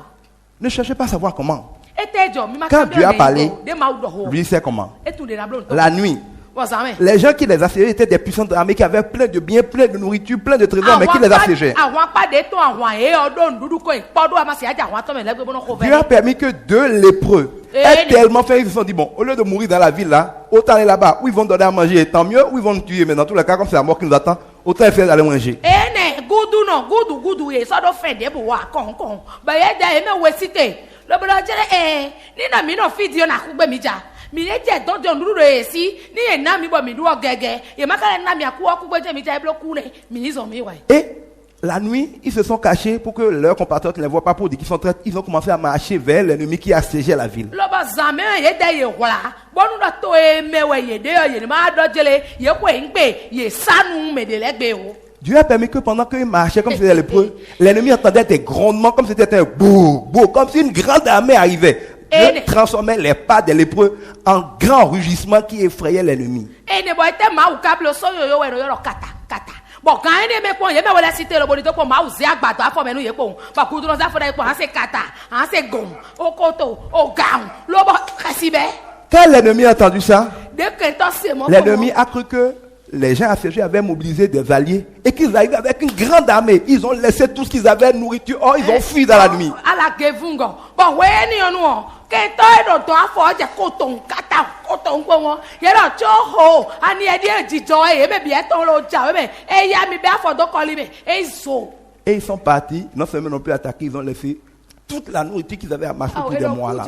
Ne cherchez pas à savoir comment. E te jo mi ma Quand Dieu a parlé, de ma ou do ho. lui sait comment. E tu de na blon. La nuit, Wazame. les gens qui les assiégeaient étaient des puissantes armées qui avaient plein de biens, plein de nourriture, plein de trésors, mais qui les assiégeaient. Àwọn pa de to àwọn e odo nduru ko ipodo amasi aja àwọn to me legbe bono ko Dieu a permis que 2 lépreux aient tellement fait, ils se sont dit, bon, au lieu de mourir dans la ville là, autant aller là-bas, où ils vont donner à manger, tant mieux, où ils vont nous tuer, mais dans tous les cas, comme c'est la mort qui nous attend, autant faire aller manger. E ne gudu no gudu ye so do fe de bo wa kon. Ba ye ja e me we site. Lo bolo jere ni na mi no video na ku gbe mi ja. Mi le je don don nduru e si ni e na mi bo mi duo gege. E makale na mi aku ku gbe je mi ja e blo ku ne. Mi ni zo mi wa. Et la nuit, ils se sont cachés pour que leurs compatriotes ne les voient pas pour dire qu'ils sont traîtres. Ils ont commencé à marcher vers l'ennemi qui assiégeait la ville. Lo ba zame ye de ye wala. Bonu do to e me we ye de ye ni ma do jele ye ko e ngbe ye sanu me de legbe o. Dieu a permis que pendant qu'ils marchaient comme c'était lépreux, l'ennemi entendait des grondements comme c'était un bouh, bouh, comme si une grande armée arrivait. Dieu transformait les pas des lépreux en grands rugissements qui effrayaient l'ennemi. Ene boy te ma u kablo so yo we no kata kata. Bo kan ene me ko ye me wala cité lo bonito ko ma u zi agbado afo me nu ye ko. Ba ku duro za fo da ko han se kata, han se gom, o koto, o gaun. Lo bo kasibe. Quand l'ennemi a entendu ça, De que to se mo. l'ennemi a cru que les gens assiégés avaient mobilisé des alliés et qu'ils arrivaient avec une grande armée. Ils ont laissé tout ce qu'ils avaient, nourriture. Oh, ils ont fui dans la nuit. Ala gevungo. Bo we ni onu o. Ke to e do to afo je koton kata koton ko won. Ye ro cho ho. Ani e di ejijo e me bi e ton lo ja we me. E ya mi be afo do ko li me. E zo. Et ils sont partis, non seulement non plus attaqués, ils ont laissé toute la nourriture qu'ils avaient amassée pour des mois là.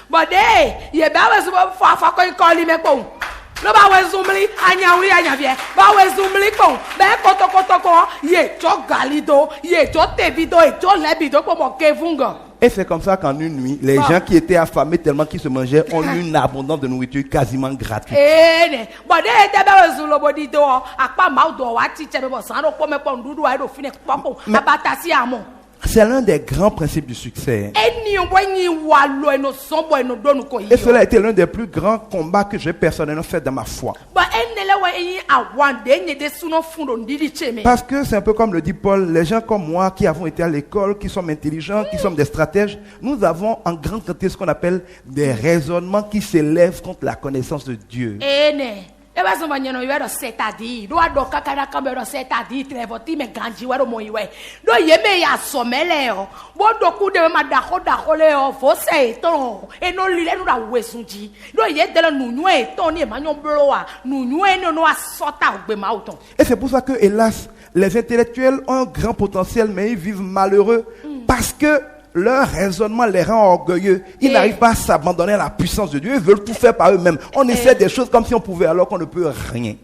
But ye ba we so fa ko li me ko. Lo ba we zumli anyawi anyavie. Ba we zumli ko. Be koto ko ye cho galido, ye cho tevido, e cho lebido ko mo kevungo. Et c'est comme ça qu'en une nuit, les gens qui étaient affamés tellement qu'ils se mangeaient ont eu une abondance de nourriture quasiment gratuite. But te be we zulo bodido akpa ma do wa ti che be bo san ro ko me ko ndudu wa do fine poko abatasi amo. C'est l'un des grands principes du succès. Et cela a été l'un des plus grands combats que j'ai personnellement fait dans ma foi. Parce que c'est un peu comme le dit Paul, les gens comme moi qui avons été à l'école, qui sommes intelligents, qui sommes des stratèges, nous avons en grande quantité ce qu'on appelle des raisonnements qui s'élèvent contre la connaissance de Dieu. Eba so banyano yero setadi do ado kakana kamero setadi trevoti me ganji wero moiwe do yeme ya somele o bodo ku de ma da le o fo se ton e no lile no da wesunji do ye de nunu e ton ni manyo blowa nunu e no asota ogbe ma auton. Et c'est pour ça que hélas les intellectuels ont un grand potentiel mais ils vivent malheureux parce que leur raisonnement les rend orgueilleux. Ils n'arrivent pas à s'abandonner à la puissance de Dieu. Ils veulent tout faire par eux-mêmes. On essaie des choses comme si on pouvait alors qu'on ne peut rien.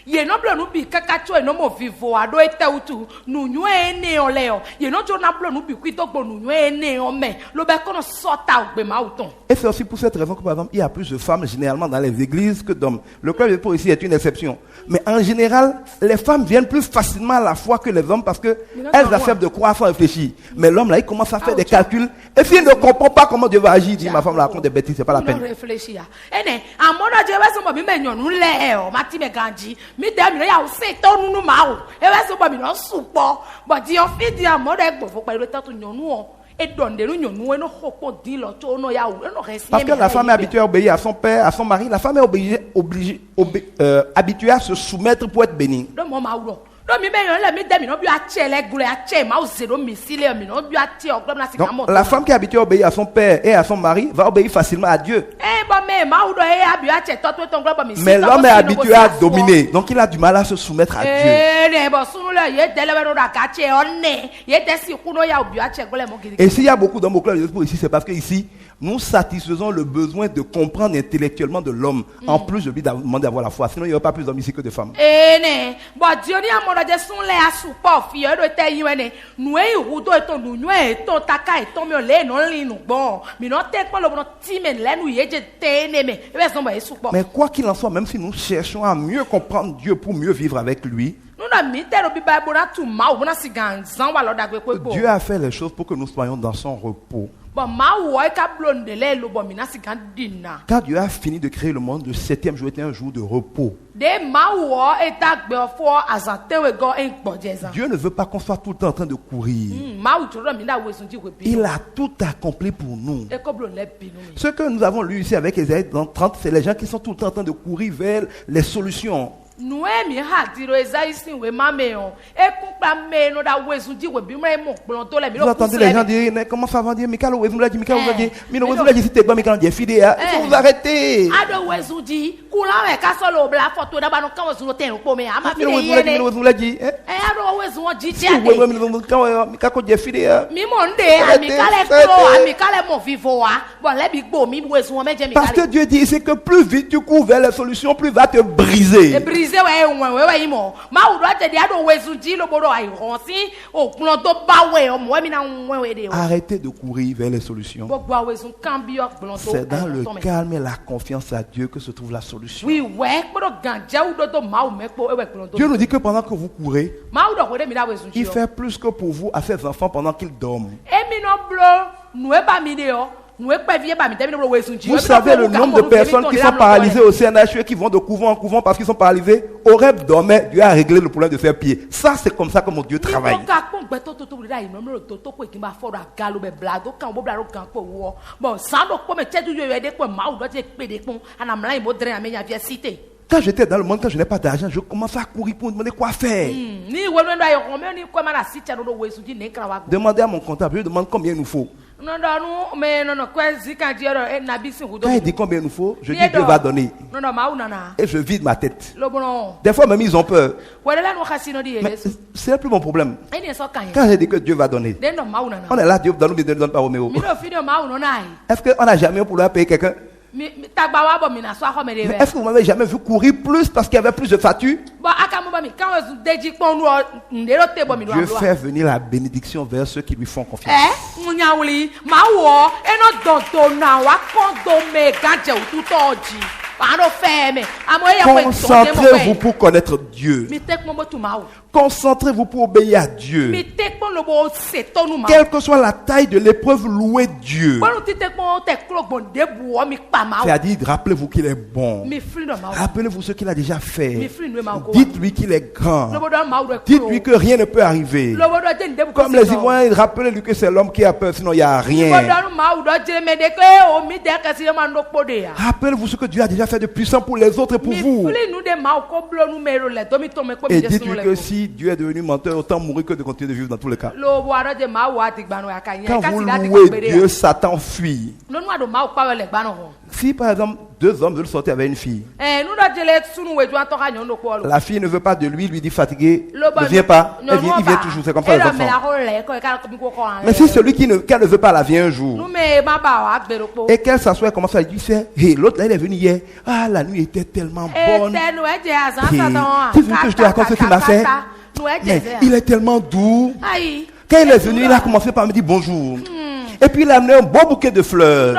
Ye no blo nu bi kaka cho no mo vivo ado ete utu nu nyu ene o leo ye no jo na blo nu bi kwito gbo nu nyu ene o me lo be kono sota ogbe ma uton. Et c'est aussi pour cette raison que par exemple il y a plus de femmes généralement dans les églises que d'hommes. Le club de pour ici est une exception. Mais en général, les femmes viennent plus facilement à la foi que les hommes parce que elles acceptent de croire sans réfléchir. Mais l'homme là il commence à faire des calculs et s'il ne comprend pas comment Dieu va agir, il dit ma femme là raconte des bêtises, c'est pas la peine. Réfléchir. Ene amono je we so mo bi me nyonu le o mati me ganji. Mi dem ya o se to nunu ma o e we so bo mi no supo but di o fi di amodo egbo fo pẹ̀lú ta to nyonu o e donde nu nyonu e no hopo di lo to no ya o e no resi. Parce que la femme est habituée à obéir à son père, à son mari, la femme est habituée à se soumettre pour être bénie. Do mo ma wo donc la femme qui est habituée à obéir à son père et à son mari va obéir facilement à Dieu. Mais l'homme est habitué à dominer, donc il a du mal à se soumettre à Dieu. Et s'il y a beaucoup d'hommes au club de ici, c'est parce que ici, nous satisfaisons le besoin de comprendre intellectuellement de l'homme, en plus de lui demander d'avoir la foi. Sinon, il n'y aura pas plus d'hommes ici que de femmes. Mais quoi qu'il en soit, même si nous cherchons à mieux comprendre Dieu pour mieux vivre avec lui, Dieu a fait les choses pour que nous soyons dans son repos. Quand Dieu a fini de créer le monde, le 7e jour était un jour de repos. Dieu ne veut pas qu'on soit tout le temps en train de courir. Il a tout accompli pour nous. Ce que nous avons lu ici avec Ésaïe 30, c'est les gens qui sont tout le temps en train de courir vers les solutions. Vous entendez les gens dire comment ça va dire Michael vous arrêtez. Parce que Dieu dit c'est que plus vite tu cours vers les solutions, plus va te briser. utiliser ouais imo. Ma ou doit te dire do wesunji lo bodo ai ronsi o kuno to ba we o mo mi na we de. Arrêtez de courir vers les solutions. Bo gba wesun kan bi o blonto. C'est dans le calme et la confiance à Dieu que se trouve la solution. Oui, ouais, bodo ganja ou do to ma ou me po e we blonto. Dieu nous dit que pendant que vous courez, Ma ou do ko de mi na wesunji. il fait plus que pour vous à ses enfants pendant qu'ils dorment. E mi no blo nou e ba mi de yo. Vous savez le nombre de personnes qui sont paralysées au CNHU et qui vont de couvent en couvent parce qu'ils sont paralysés. Horeb dormait, Dieu a réglé le problème de ses pieds. Ça, c'est comme ça que mon Dieu travaille. Quand j'étais dans le monde, quand je n'ai pas d'argent, je commençais à courir pour me demander quoi faire. Demandez à mon comptable, je demande combien il nous faut. Quand il dit combien il nous faut, je dis Dieu va donner. Et je vide ma tête. Des fois même ils ont peur. Mais c'est le plus bon problème. Quand j'ai dit que Dieu va donner, on est là, Dieu donne, mais Dieu ne donne pas au méo. Est-ce qu'on n'a jamais pour leur payer quelqu'un? Mais est-ce que vous m'avez jamais vu courir plus parce qu'il y avait plus de factures? Dieu fait venir la bénédiction vers ceux qui lui font confiance. Concentrez-vous pour connaître Dieu. Concentrez-vous pour obéir à Dieu. Quelle que soit la taille de l'épreuve, louez Dieu. C'est-à-dire, rappelez-vous qu'il est bon. Rappelez-vous ce qu'il a déjà fait. Dites-lui qu'il est grand. Dites-lui que rien ne peut arriver. Comme les Ivoiriens, rappelez-lui que c'est l'homme qui a peur, sinon il n'y a rien. Rappelez-vous ce que Dieu a déjà fait de puissant pour les autres et pour vous. Et dites-lui que si Dieu est devenu menteur, autant mourir que de continuer de vivre dans tous les cas. Quand vous louez Dieu, Satan fuit. Si par exemple 2 hommes veulent sortir avec une fille, la fille ne veut pas de lui dit fatigué, ne vient pas, il vient toujours, c'est comme ça les enfants. Mais si celui qu'elle ne veut pas, la vient un jour, et qu'elle s'assoit et commence à lui dire, hey, l'autre là il est venu hier, ah la nuit était tellement bonne, tu veux que je te raconte ce qu'il m'a fait? Mais il est tellement doux. Quand il est venu, il a commencé par me dire bonjour. Et puis il a amené un beau bouquet de fleurs.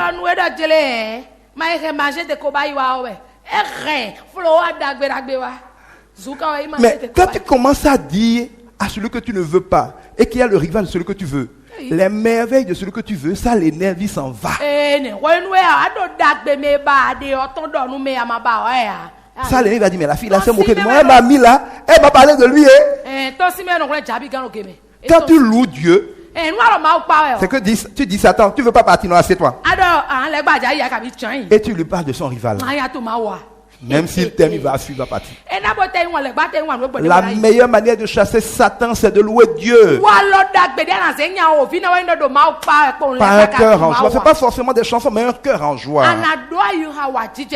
Mais quand tu commences à dire à celui que tu ne veux pas et qu'il y a le rival de celui que tu veux, les merveilles de celui que tu veux, ça l'énerve, il s'en va. Ça l'énerve, il va dire, mais la fille là s'est moquée de moi, elle m'a mis là, elle m'a parlé de lui. Quand tu loues Dieu, c'est que tu dis Satan, tu ne veux pas partir, non, assieds-toi. Et tu lui parles de son rival. Même s'il t'aime, il va fuir, il va partir. La meilleure manière de chasser Satan, c'est de louer Dieu. Pas un cœur en joie. Ce n'est pas forcément des chansons, mais un cœur en joie.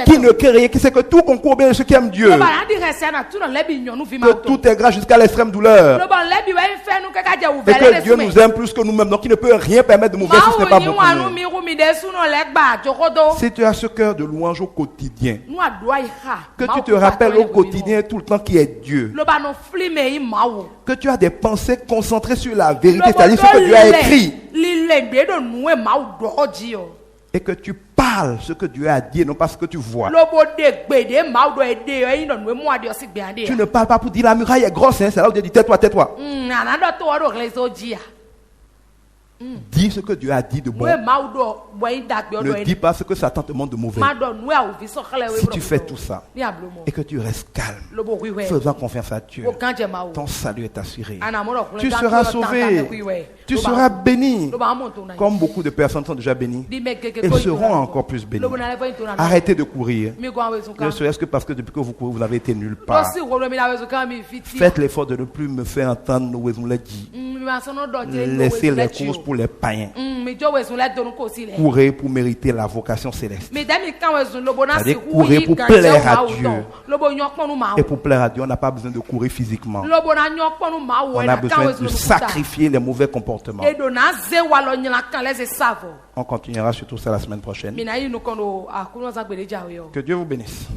Qui ne crée rien, qui sait que tout concourt bien de ceux qui aiment Dieu. Que tout est grâce jusqu'à l'extrême douleur. Et que Dieu nous aime plus que nous-mêmes. Donc il ne peut rien permettre de mauvais si ce n'est pas bon pour nous. Si tu as ce cœur de louange au quotidien, que tu te rappelles au quotidien tout le temps qui est Dieu. Que tu as des pensées concentrées sur la vérité, c'est-à-dire ce que Dieu a écrit. Et que tu parles ce que Dieu a dit et non pas ce que tu vois. Tu ne parles pas pour dire la muraille est grosse, hein, c'est là où Dieu dit tais-toi, tais-toi. Dis ce que Dieu a dit de bon. Ne dis pas ce que Satan te montre de mauvais. Si tu fais tout ça et que tu restes calme, faisant confiance à Dieu, ton salut est assuré. Tu seras sauvé. Tu seras béni. Comme beaucoup de personnes sont déjà bénies et seront encore plus bénies. Arrêtez de courir. Ne serait-ce que parce que depuis que vous courez, vous n'avez été nulle part. Faites l'effort de ne plus me faire entendre nos vous l'a dit. Laissez les courses pour les païens. Courez pour mériter la vocation céleste. C'est-à-dire courir pour plaire à Dieu. Et pour plaire à Dieu, on n'a pas besoin de courir physiquement. On a besoin de sacrifier les mauvais comportements. On continuera sur tout ça la semaine prochaine. Que Dieu vous bénisse.